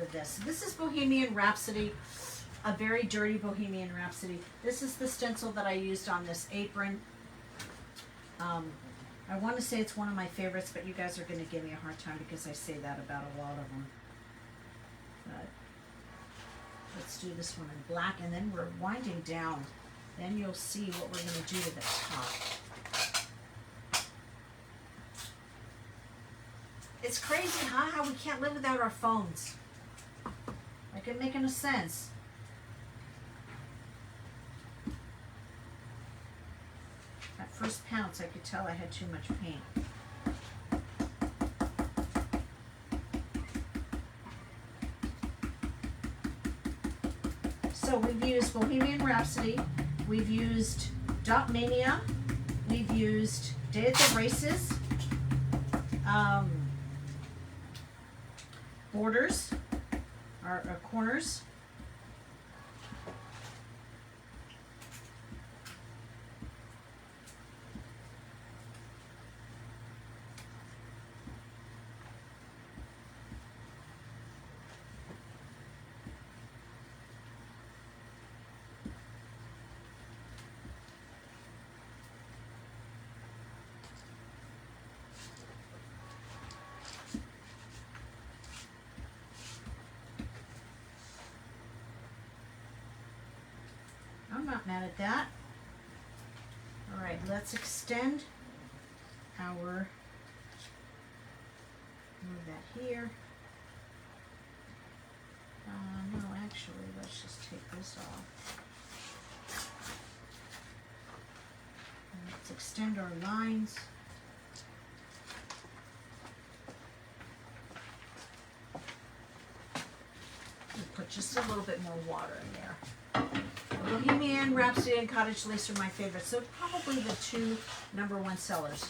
of this. This is Bohemian Rhapsody, a very dirty Bohemian Rhapsody. This is the stencil that I used on this apron. I want to say it's one of my favorites, but you guys are going to give me a hard time because I say that about a lot of them. But let's do this one in black, and then we're winding down. Then you'll see what we're going to do to the top. It's crazy, huh? How we can't live without our phones. Like, it making no sense. At first pounce, I could tell I had too much paint. So we've used Bohemian Rhapsody, we've used Dot Mania, we've used Day at the Races, borders, our corners. I'm not mad at that. All right, let's extend our, move that here. No, actually, let's just take this off. And let's extend our lines. We'll put just a little bit more water in there. Bohemian Rhapsody and Cottage Lace are my favorites. So probably the two #1 sellers,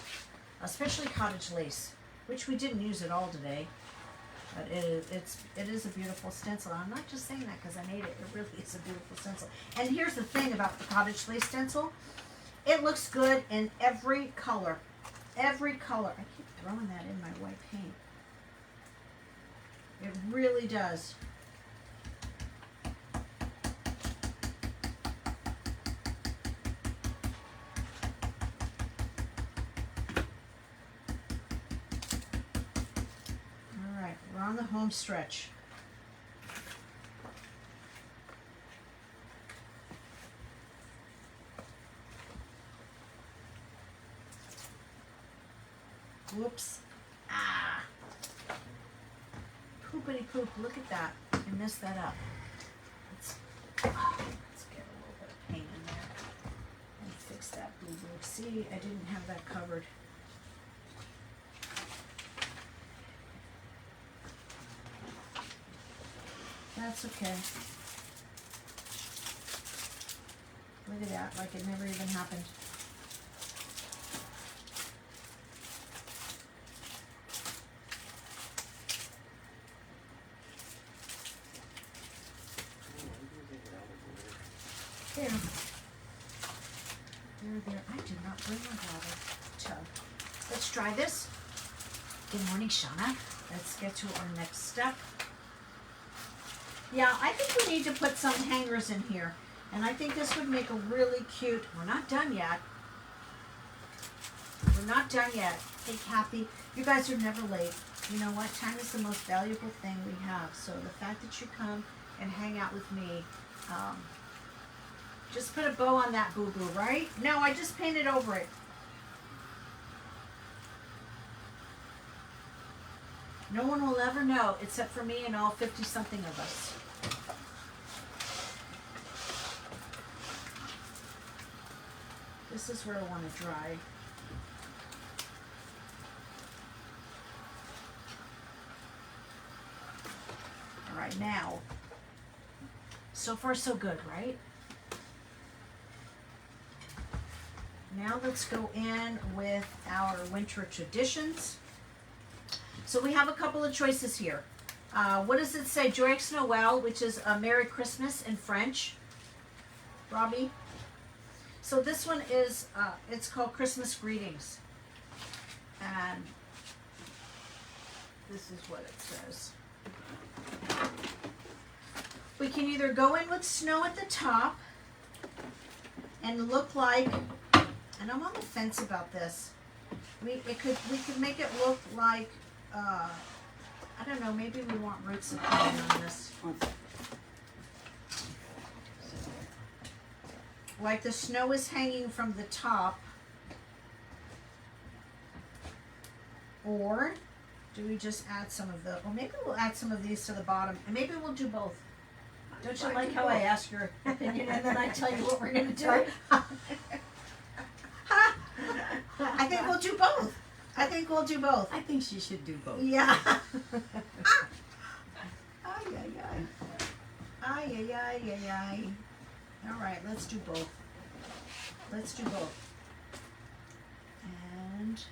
especially Cottage Lace, which we didn't use at all today. But it is a beautiful stencil. I'm not just saying that because I made it. It really is a beautiful stencil. And here's the thing about the Cottage Lace stencil. It looks good in every color. Every color. I keep throwing that in my white paint. It really does. right, we're on the home stretch. Whoops. Ah. Poopity poop. Look at that. I messed that up. Let's get a little bit of paint in there and fix that boo boo. See, I didn't have that covered. That's okay. Look at that, like it never even happened. There. There. I did not bring my water tub. Let's try this. Good morning, Shauna. Let's get to our next step. Yeah, I think we need to put some hangers in here. And I think this would make a really cute, we're not done yet. We're not done yet. Hey, Kathy, you guys are never late. You know what? Time is the most valuable thing we have. So the fact that you come and hang out with me, just put a bow on that boo-boo, right? No, I just painted over it. No one will ever know except for me and all 50-something of us. This is where I want to dry. All right, now, so far so good, right? Now let's go in with our winter traditions. So we have a couple of choices here. What does it say? Joyeux Noël, which is a Merry Christmas in French. Robbie? So this one is, it's called Christmas Greetings. And this is what it says. We can either go in with snow at the top and look like, and I'm on the fence about this. We could make it look like, I don't know, maybe we want roots of pine on this. Like the snow is hanging from the top. Or do we just add some of the, or maybe we'll add some of these to the bottom, and maybe we'll do both. Don't you like how I ask your opinion and then I tell you what we're going to do? I think we'll do both. I think we'll do both. I think she should do both. Yeah. Ay, ay, ay. Ay, ay, ay, ay, ay. All right, let's do both. Let's do both. And 271.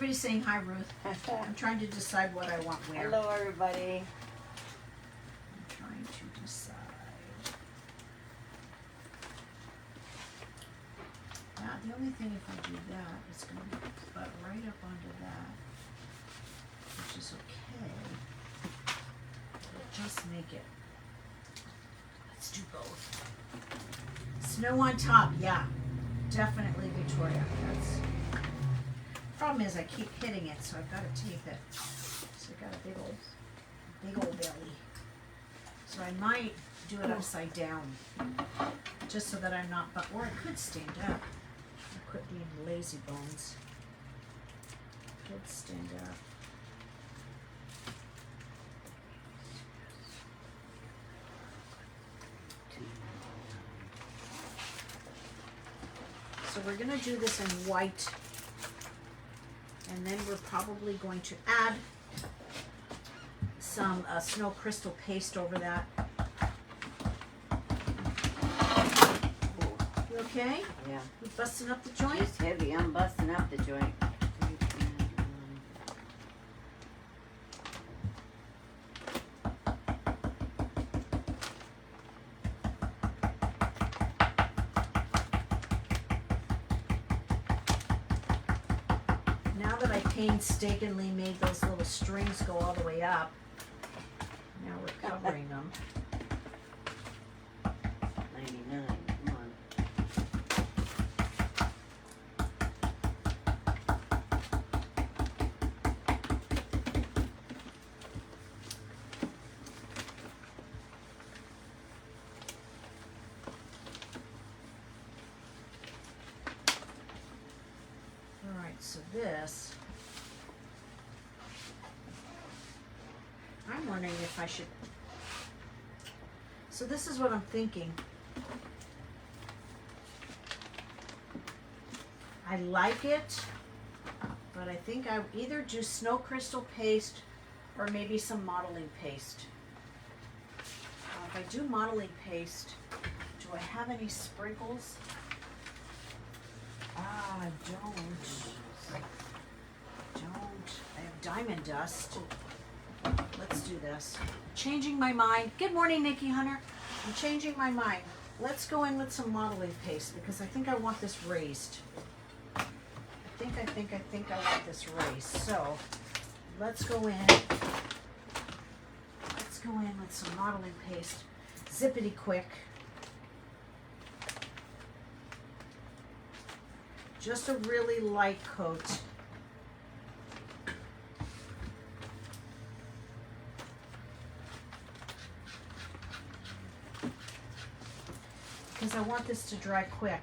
everybody's saying hi, Ruth. I'm trying to decide what I want where. Hello, everybody. I'm trying to decide. Now, the only thing if I do that, it's going to butt right up onto that, which is okay. It'll just make it. Let's do both. Snow on top, yeah. Definitely, Victoria. That's. Problem is I keep hitting it, so I've got to tape it. So I've got a big old belly. So I might do it upside down, just so that I'm not, or I could stand up. I quit being lazy bones. Could stand up. So we're gonna do this in white. And then we're probably going to add some snow crystal paste over that. You okay? Yeah. You busting up the joint? Just heavy. I'm busting up the joint. painstakingly made those little strings go all the way up. Now we're covering them. 99. Come on. All right, so this, I'm wondering if I should, so this is what I'm thinking. I like it, but I think I either do snow crystal paste or maybe some modeling paste. If I do modeling paste, do I have any sprinkles? I don't. I have diamond dust. Let's do this. Changing my mind. Good morning, Nikki Hunter. I'm changing my mind. Let's go in with some modeling paste because I think I want this raised. I think I want this raised. So let's go in. Let's go in with some modeling paste. Zippity quick. Just a really light coat. Because I want this to dry quick.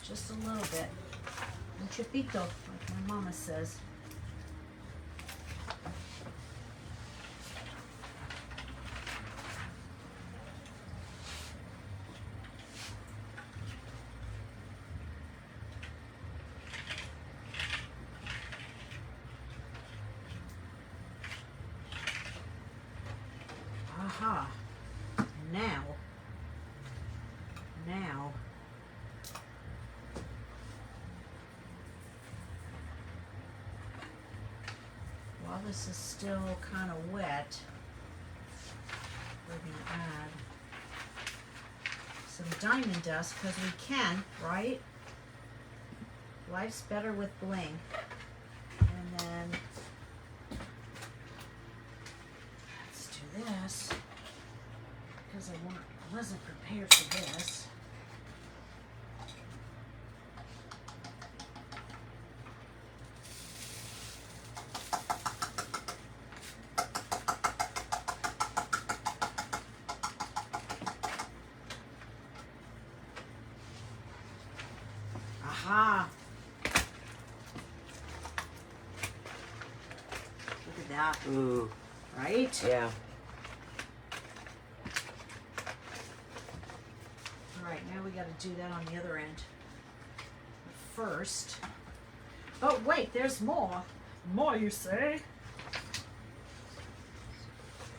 Just a little bit. Un chipito, like my mama says. Aha. Now. While this is still kind of wet, we're going to add some diamond dust because we can, right? Life's better with bling. And then let's do this because I wasn't prepared for this. Aha! Look at that. Ooh. Right? Yeah. Alright, now we gotta do that on the other end. But first. Oh, wait, there's more. More, you say?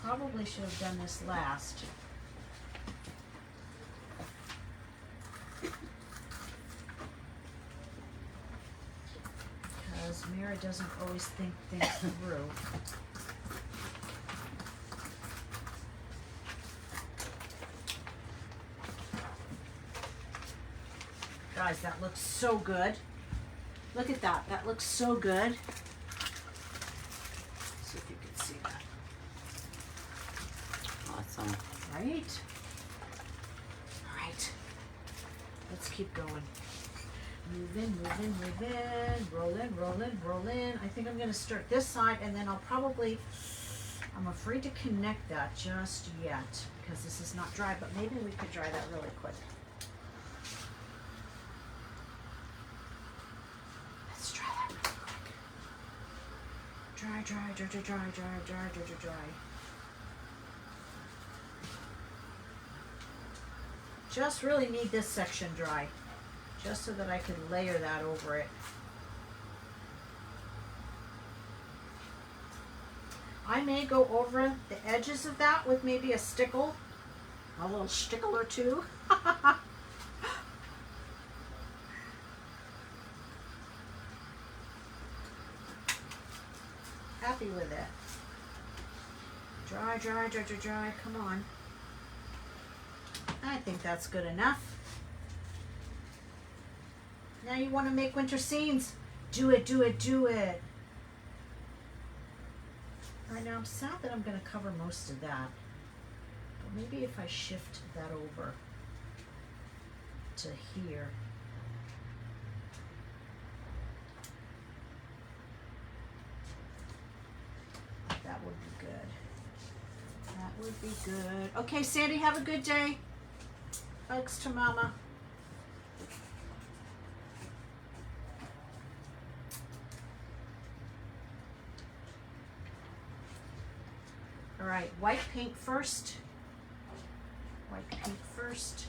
Probably should have done this last. Because Mira doesn't always think things through. Guys, that looks so good. Look at that. That looks so good. See if you can see that. Awesome. Right? All right. Let's keep going. Move in, move in, move in. Roll in, roll in, roll in. I think I'm going to start this side and then I'll probably, I'm afraid to connect that just yet because this is not dry, but maybe we could dry that really quick. Let's dry that really quick. Dry, dry, dry, dry, dry, dry, dry, dry, dry, dry. Just really need this section dry, just so that I can layer that over it. I may go over the edges of that with maybe a stickle, a little stickle or two. Happy with it. Dry, dry, dry, dry, dry. Come on. I think that's good enough. Now you want to make winter scenes. Do it, do it, do it. All right, now I'm sad that I'm going to cover most of that. But maybe if I shift that over to here. That would be good. That would be good. Okay, Sandy, have a good day. Hugs to Mama. All right, white paint first. White paint first,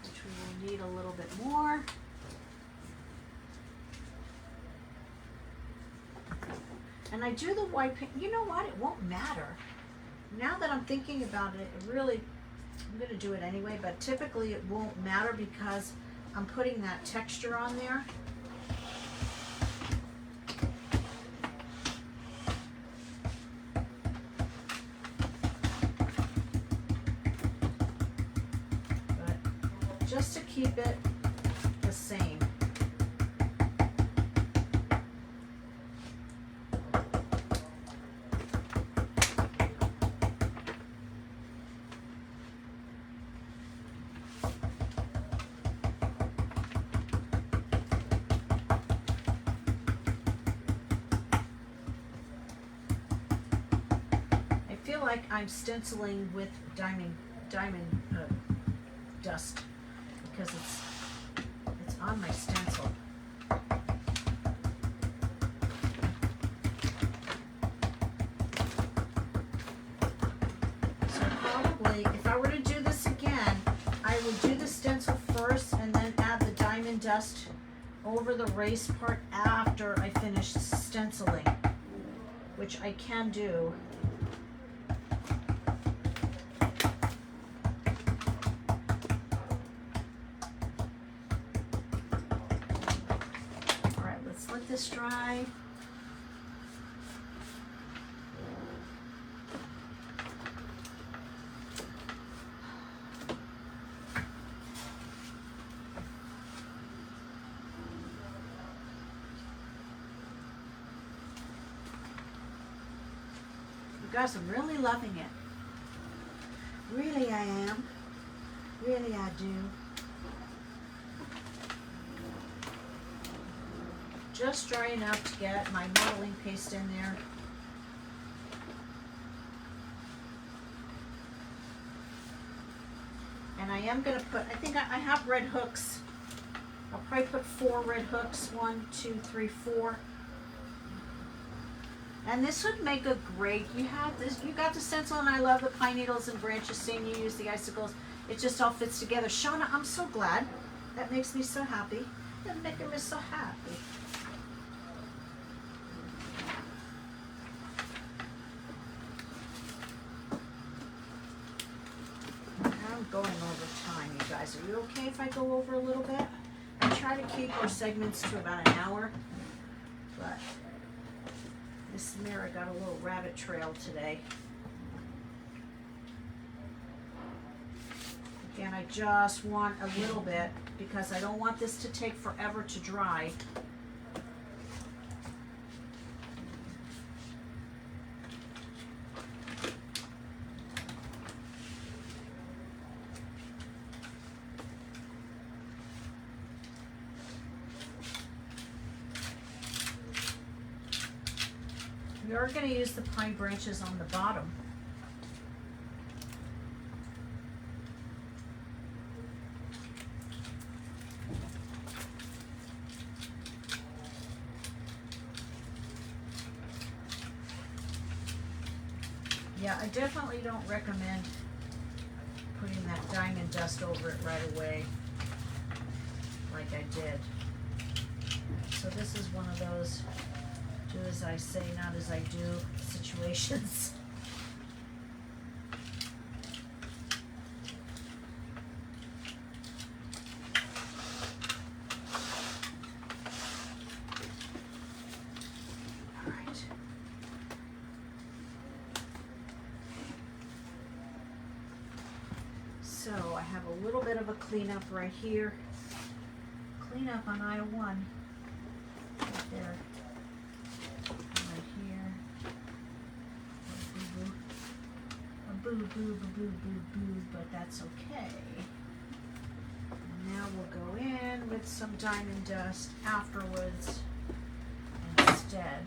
which we will need a little bit more. And I do the white paint, you know what, it won't matter. Now that I'm thinking about it, it really, I'm gonna do it anyway, but typically it won't matter because I'm putting that texture on there. But just to keep it the same. Like I'm stenciling with diamond dust because it's on my stencil. So probably if I were to do this again, I would do the stencil first and then add the diamond dust over the race part after I finish stenciling, which I can do. This dry. You guys, I'm really loving it. Really I am. Really I do. Just dry enough to get my modeling paste in there. And I am going to put, I think I have red hooks. I'll probably put 4 red hooks. 1, 2, 3, 4. And this would make a great, you have this, you got the stencil and I love the pine needles and branches, seeing you use the icicles. It just all fits together. Shauna, I'm so glad. That makes me so happy. That making me so happy. Going over time, you guys. Are you okay if I go over a little bit? I try to keep our segments to about an hour, but this mirror got a little rabbit trail today. Again, I just want a little bit because I don't want this to take forever to dry. We are going to use the pine branches on the bottom. Yeah, I definitely don't recommend putting that diamond dust over it right away like I did. So this is one of those do as I say, not as I do situations. have a little bit of a cleanup right here. Cleanup on aisle 1. Right there. Right here. A boo boo. A boo boo boo boo boo boo, but that's okay. And now we'll go in with some diamond dust afterwards instead.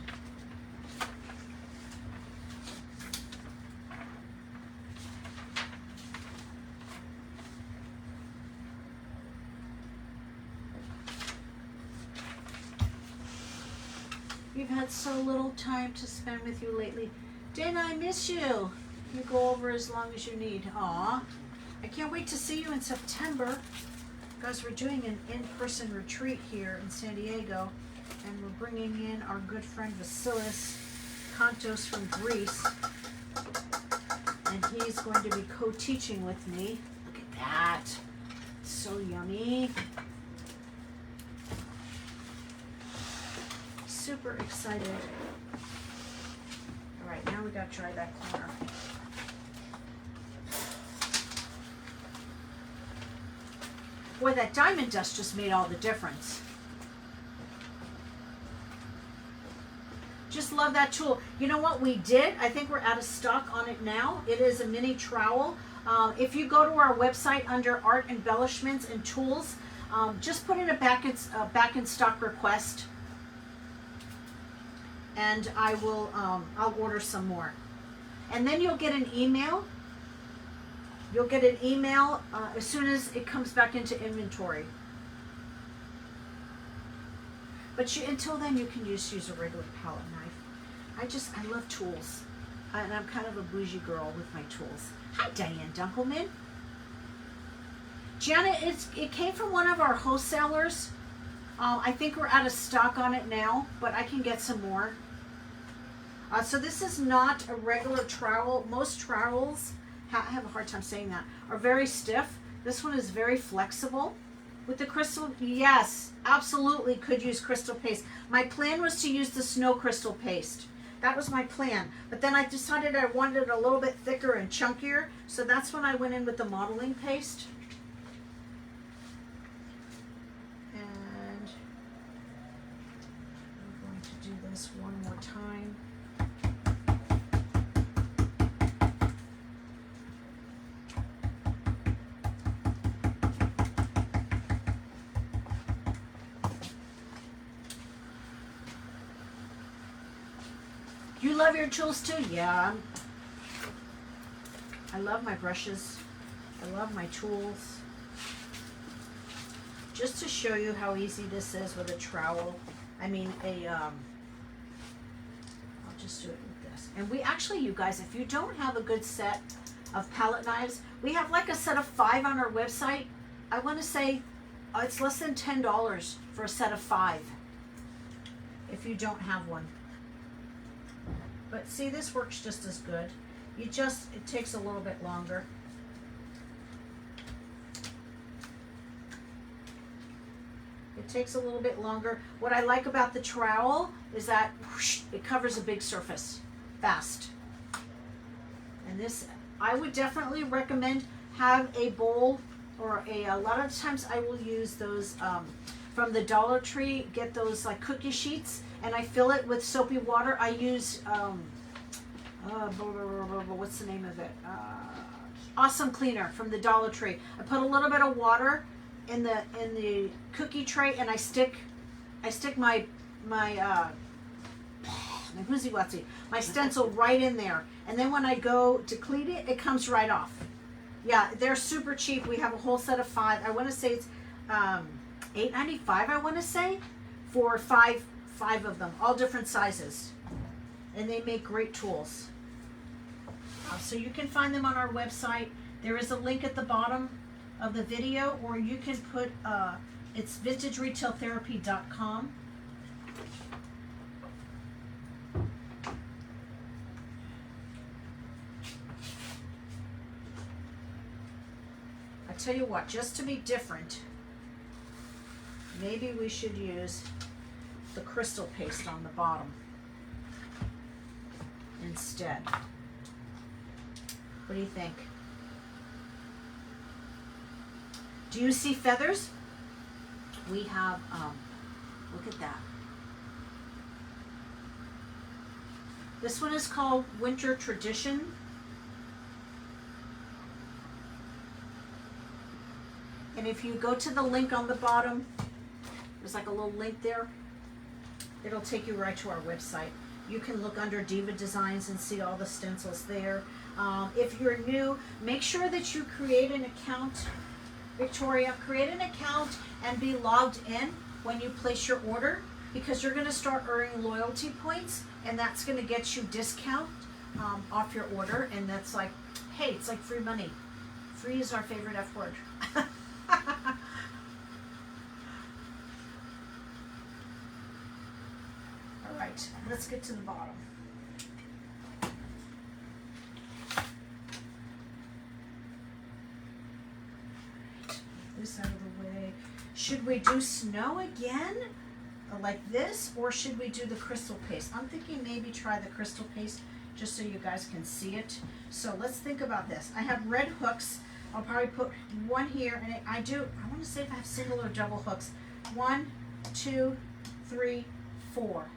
We've had so little time to spend with you lately. Dana, I miss you. You go over as long as you need. Aw. I can't wait to see you in September. Guys, we're doing an in-person retreat here in San Diego. And we're bringing in our good friend Vasilis Kantos from Greece. And he's going to be co-teaching with me. Look at that. It's so yummy. Super excited. All right, now we gotta try that corner. Boy, that diamond dust just made all the difference. Just love that tool. You know what we did? I think we're out of stock on it now. It is a mini trowel. If you go to our website under art embellishments and tools, just put in a back in stock request. And I will, I'll order some more. And then you'll get an email. You'll get an email as soon as it comes back into inventory. But until then, you can use a regular palette knife. I love tools. And I'm kind of a bougie girl with my tools. Hi, Diane Dunkelman. Janet, it came from one of our wholesalers. I think we're out of stock on it now, but I can get some more. So this is not a regular trowel. Most trowels, I have a hard time saying that, are very stiff. This one is very flexible. With the crystal, yes, absolutely could use crystal paste. My plan was to use the snow crystal paste. That was my plan. But then I decided I wanted it a little bit thicker and chunkier, so that's when I went in with the modeling paste. And we're going to do this one more time. You love your tools too? Yeah. I love my brushes. I love my tools. Just to show you how easy this is with a trowel. I mean, I'll just do it with this. And we actually, you guys, if you don't have a good set of palette knives, we have like a set of 5 on our website. I want to say it's less than $10 for a set of 5 if you don't have one. But see, this works just as good. It takes a little bit longer. It takes a little bit longer. What I like about the trowel is that whoosh, it covers a big surface fast. And this, I would definitely recommend have a bowl or a lot of times I will use those from the Dollar Tree, get those like cookie sheets, and I fill it with soapy water. I use, what's the name of it? Awesome Cleaner from the Dollar Tree. I put a little bit of water in the cookie tray, and I stick my stencil right in there. And then when I go to clean it, it comes right off. Yeah, they're super cheap. We have a whole set of 5. I want to say it's $8.95. I want to say for five of them, all different sizes, and they make great tools. So you can find them on our website. There is a link at the bottom of the video, or you can put it's vintageretailtherapy.com. I tell you what, just to be different, maybe we should use the crystal paste on the bottom instead. What do you think? Do you see feathers? We have, look at that. This one is called Winter Tradition. And if you go to the link on the bottom, there's like a little link there. It'll take you right to our website. You can look under Diva Designs and see all the stencils there. If you're new, make sure that you create an account. Victoria, create an account and be logged in when you place your order, because you're going to start earning loyalty points, and that's going to get you discount off your order. And that's like, hey, it's like free money. Free is our favorite F word. All right, let's get to the bottom. This out of the way. Should we do snow again, like this, or should we do the crystal paste? I'm thinking maybe try the crystal paste just so you guys can see it. So let's think about this. I have red hooks. I'll probably put one here, and I want to say if I have single or double hooks. 1, 2, 3, 4.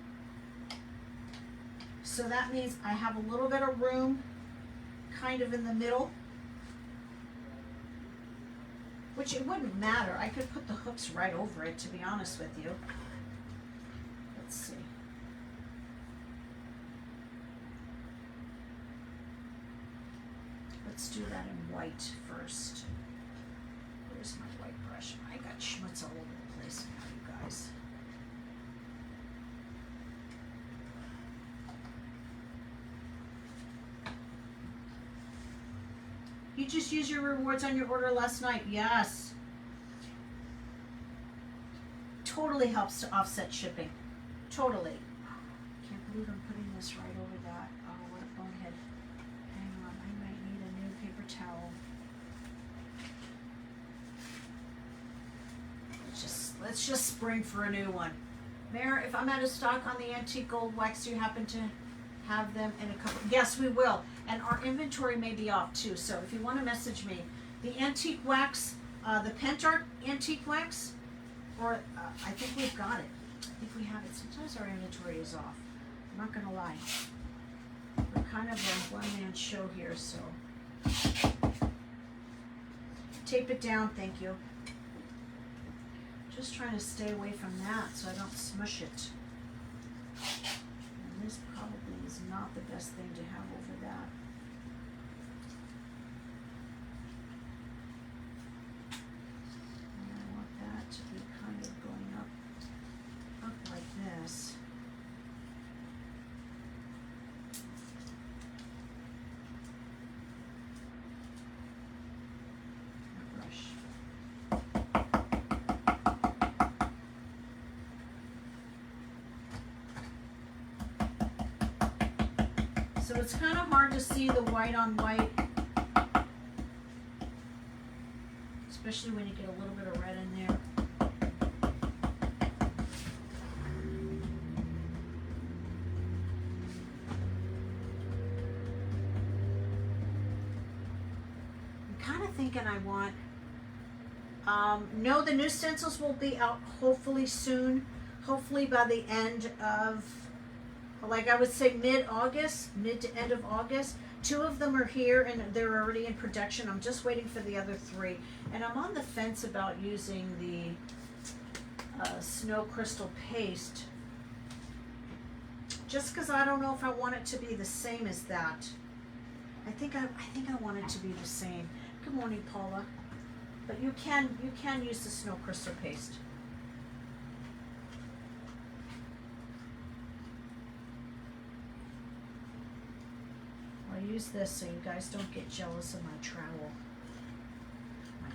So that means I have a little bit of room kind of in the middle, which it wouldn't matter. I could put the hooks right over it, to be honest with you. Let's see. Let's do that in white first. Where's my white brush? I got schmutz all over the place now, you guys. You just used your rewards on your order last night. Yes. Totally helps to offset shipping. Totally. Can't believe I'm putting this right over that. Oh, what a bonehead. Hang on, I might need a new paper towel. Let's just spring for a new one. Mayor, if I'm out of stock on the antique gold wax, do you happen to have them in a couple? Yes, we will. And our inventory may be off too. So if you want to message me, the antique wax, the Pent Art antique wax, or I think we've got it. I think we have it. Sometimes our inventory is off. I'm not going to lie. We're kind of a one-man show here, so. Tape it down, thank you. Just trying to stay away from that so I don't smush it. And this probably is not the best thing to have over that. And I want that to be kind of going up like this. Brush. So it's kind of hard to see the white on white, especially when you get a little bit of red in there. I'm kind of thinking I want, no, the new stencils will be out hopefully soon, hopefully by the end of, like I would say mid-August, mid to end of August. 2 of them are here and they're already in production. I'm just waiting for the other 3. And I'm on the fence about using the snow crystal paste, just because I don't know if I want it to be the same as that. I think I want it to be the same. Good morning, Paula. But you can use the snow crystal paste. I'll use this so you guys don't get jealous of my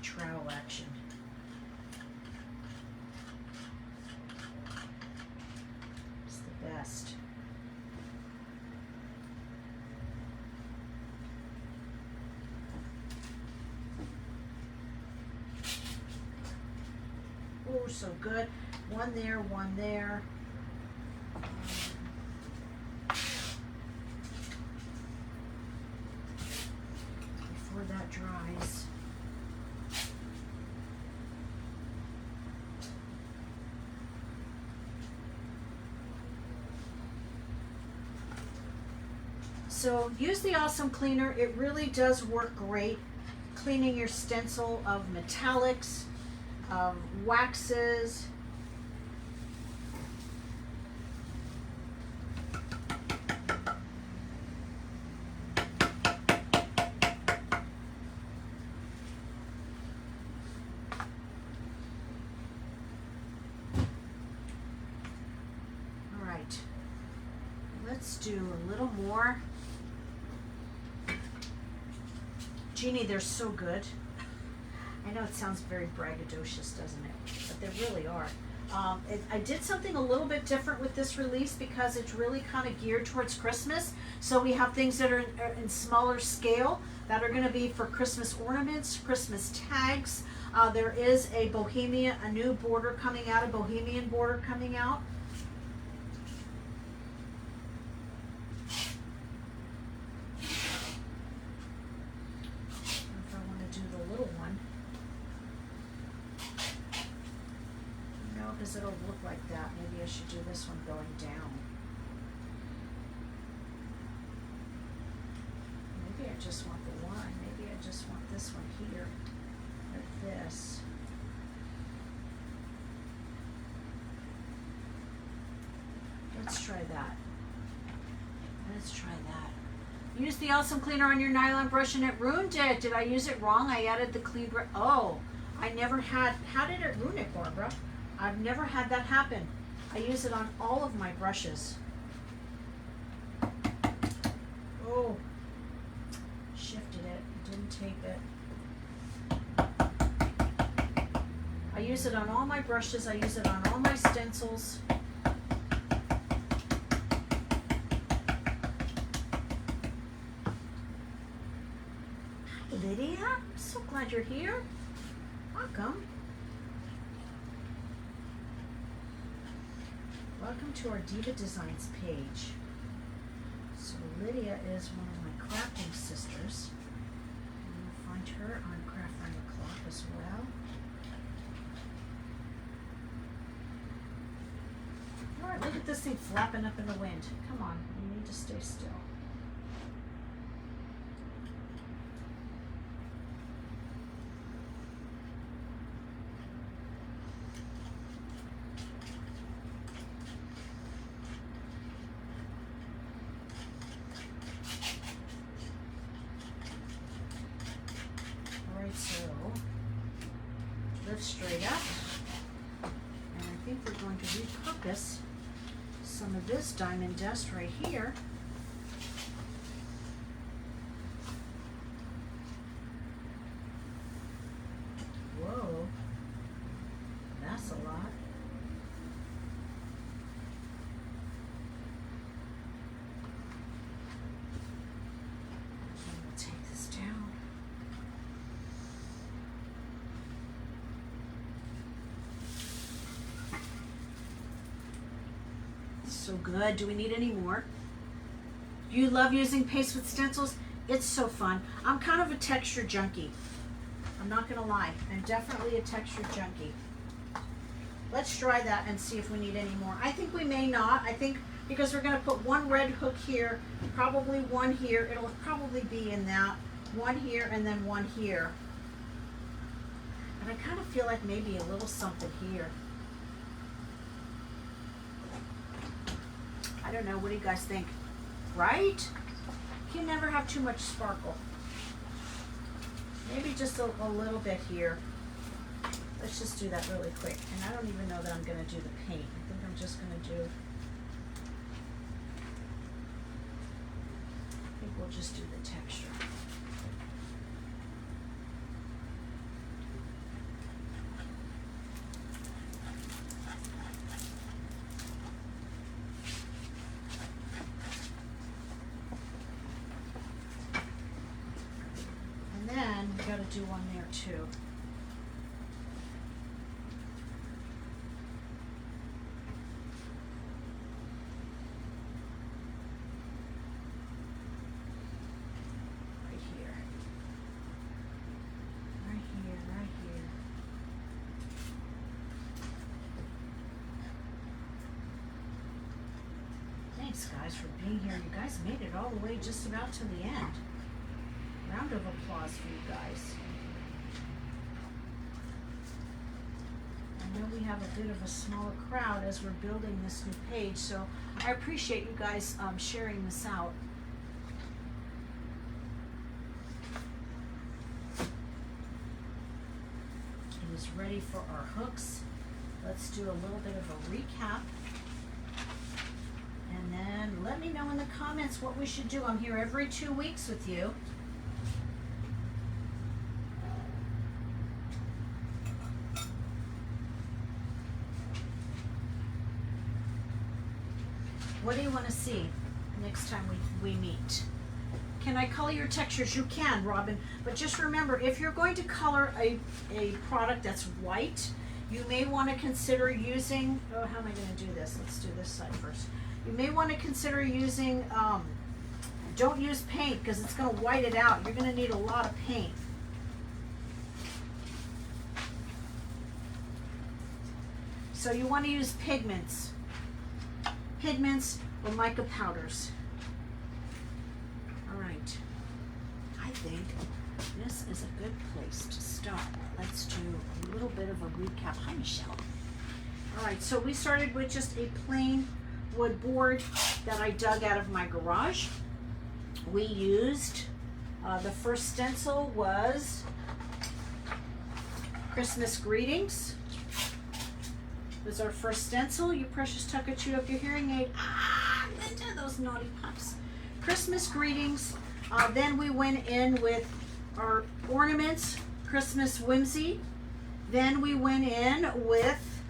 trowel action. It's the best. Oh, so good. One there, one there. Before that dries. So use the Awesome Cleaner. It really does work great cleaning your stencil of metallics, of waxes. All right, let's do a little more. Jeannie, they're so good. I know it sounds very braggadocious, doesn't it? But they really are. I did something a little bit different with this release because it's really kind of geared towards Christmas. So we have things that are in smaller scale that are going to be for Christmas ornaments, Christmas tags. There is a new border coming out, a Bohemian border coming out. Because it'll look like that. Maybe I should do this one going down. Maybe I just want the one. Maybe I just want this one here, like this. Let's try that. Let's try that. Use the Awesome Cleaner on your nylon brush and it ruined it. Did I use it wrong? I added the clean brush. Oh, I never had. How did it ruin it, Barbara? I've never had that happen. I use it on all of my brushes. Oh, shifted it, didn't tape it. I use it on all my brushes. I use it on all my stencils. Hi, Lydia. I'm so glad you're here. Welcome. Welcome to our Diva Designs page. So Lydia is one of my crafting sisters. You'll find her on Craft Around the Clock as well. All right, look at this thing flapping up in the wind. Come on, you need to stay still. Lift straight up, and I think we're going to repurpose some of this diamond dust right here. Whoa, that's a lot. We'll take this down. So good. Do we need any more? You love using paste with stencils? It's so fun. I'm kind of a texture junkie. I'm not gonna lie. I'm definitely a texture junkie. Let's try that and see if we need any more. I think we may not. I think because we're gonna put one red hook here, probably one here. It'll probably be in that. One here and then one here. And I kind of feel like maybe a little something here. I don't know, what do you guys think? Right? You can never have too much sparkle. Maybe just a little bit here. Let's just do that really quick. And I don't even know that I'm gonna do the paint. I think I'm just gonna do, I think we'll just do the texture. Got to do one there too. Right here. Right here, right here. Thanks guys for being here. You guys made it all the way just about to the end. Round of applause for you guys. I know we have a bit of a smaller crowd as we're building this new page, so I appreciate you guys sharing this out. It is ready for our hooks. Let's do a little bit of a recap. And then let me know in the comments what we should do. I'm here every 2 weeks with you. What do you want to see next time we meet? Can I color your textures? You can, Robin. But just remember, if you're going to color a product that's white, you may want to consider using, oh, how am I going to do this? Let's do this side first. You may want to consider using, don't use paint because it's going to white it out. You're going to need a lot of paint. So you want to use pigments or mica powders. All right, I think this is a good place to start. Let's do a little bit of a recap. Hi, Michelle. All right, so we started with just a plain wood board that I dug out of my garage. We used, the first stencil was Christmas Greetings. Was our first stencil. You precious Tucker, chew up your hearing aid. Ah, Linda, those naughty pups. Christmas Greetings. Then we went in with our ornaments, Christmas Whimsy. Then we went in with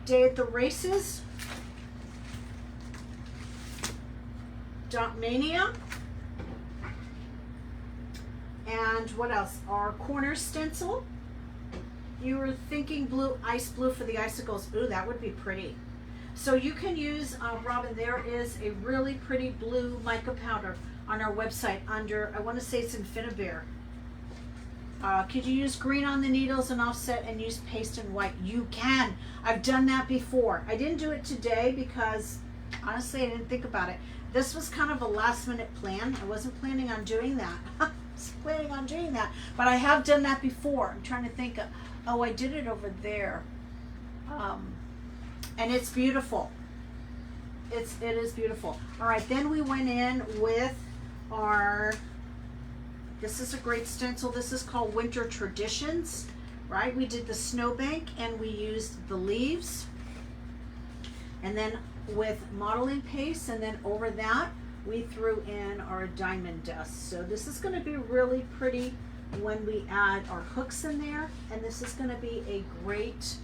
Day at the Races, Dot Mania. And what else? Our corner stencil. You were thinking blue, ice blue for the icicles. Ooh, that would be pretty. So you can use, Robin, there is a really pretty blue mica powder on our website under, I want to say it's Infinibear. Could you use green on the needles and offset and use paste and white? You can. I've done that before. I didn't do it today because honestly I didn't think about it. This was kind of a last minute plan. I wasn't planning on doing that. But I have done that before. I'm trying to think of, oh, I did it over there. And it's beautiful. It is beautiful. All right, then we went in with our, this is a great stencil. This is called Winter Traditions, right? We did the snowbank and we used the leaves. And then with modeling paste, and then over that, we threw in our diamond dust. So this is going to be really pretty when we add our hooks in there. And this is going to be a great,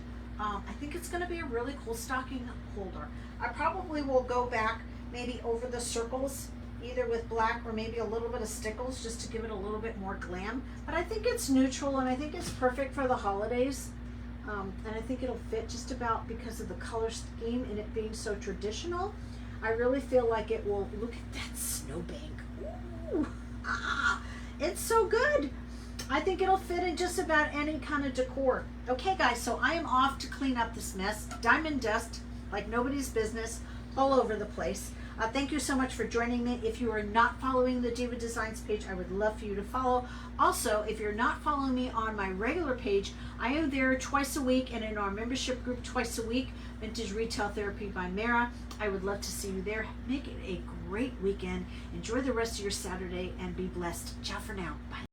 I think it's going to be a really cool stocking holder. I probably will go back maybe over the circles, either with black or maybe a little bit of stickles just to give it a little bit more glam. But I think it's neutral and I think it's perfect for the holidays. And I think it'll fit just about because of the color scheme and it being so traditional. I really feel like it will. Look at that snowbank. Ooh, it's so good. I think it'll fit in just about any kind of decor. Okay, guys, so I am off to clean up this mess. Diamond dust like nobody's business all over the place. Thank you so much for joining me. If you are not following the Diva Designs page, I would love for you to follow. Also, if you're not following me on my regular page, I am there twice a week and in our membership group twice a week, Vintage Retail Therapy by Mara. I would love to see you there. Make it a great weekend. Enjoy the rest of your Saturday and be blessed. Ciao for now. Bye.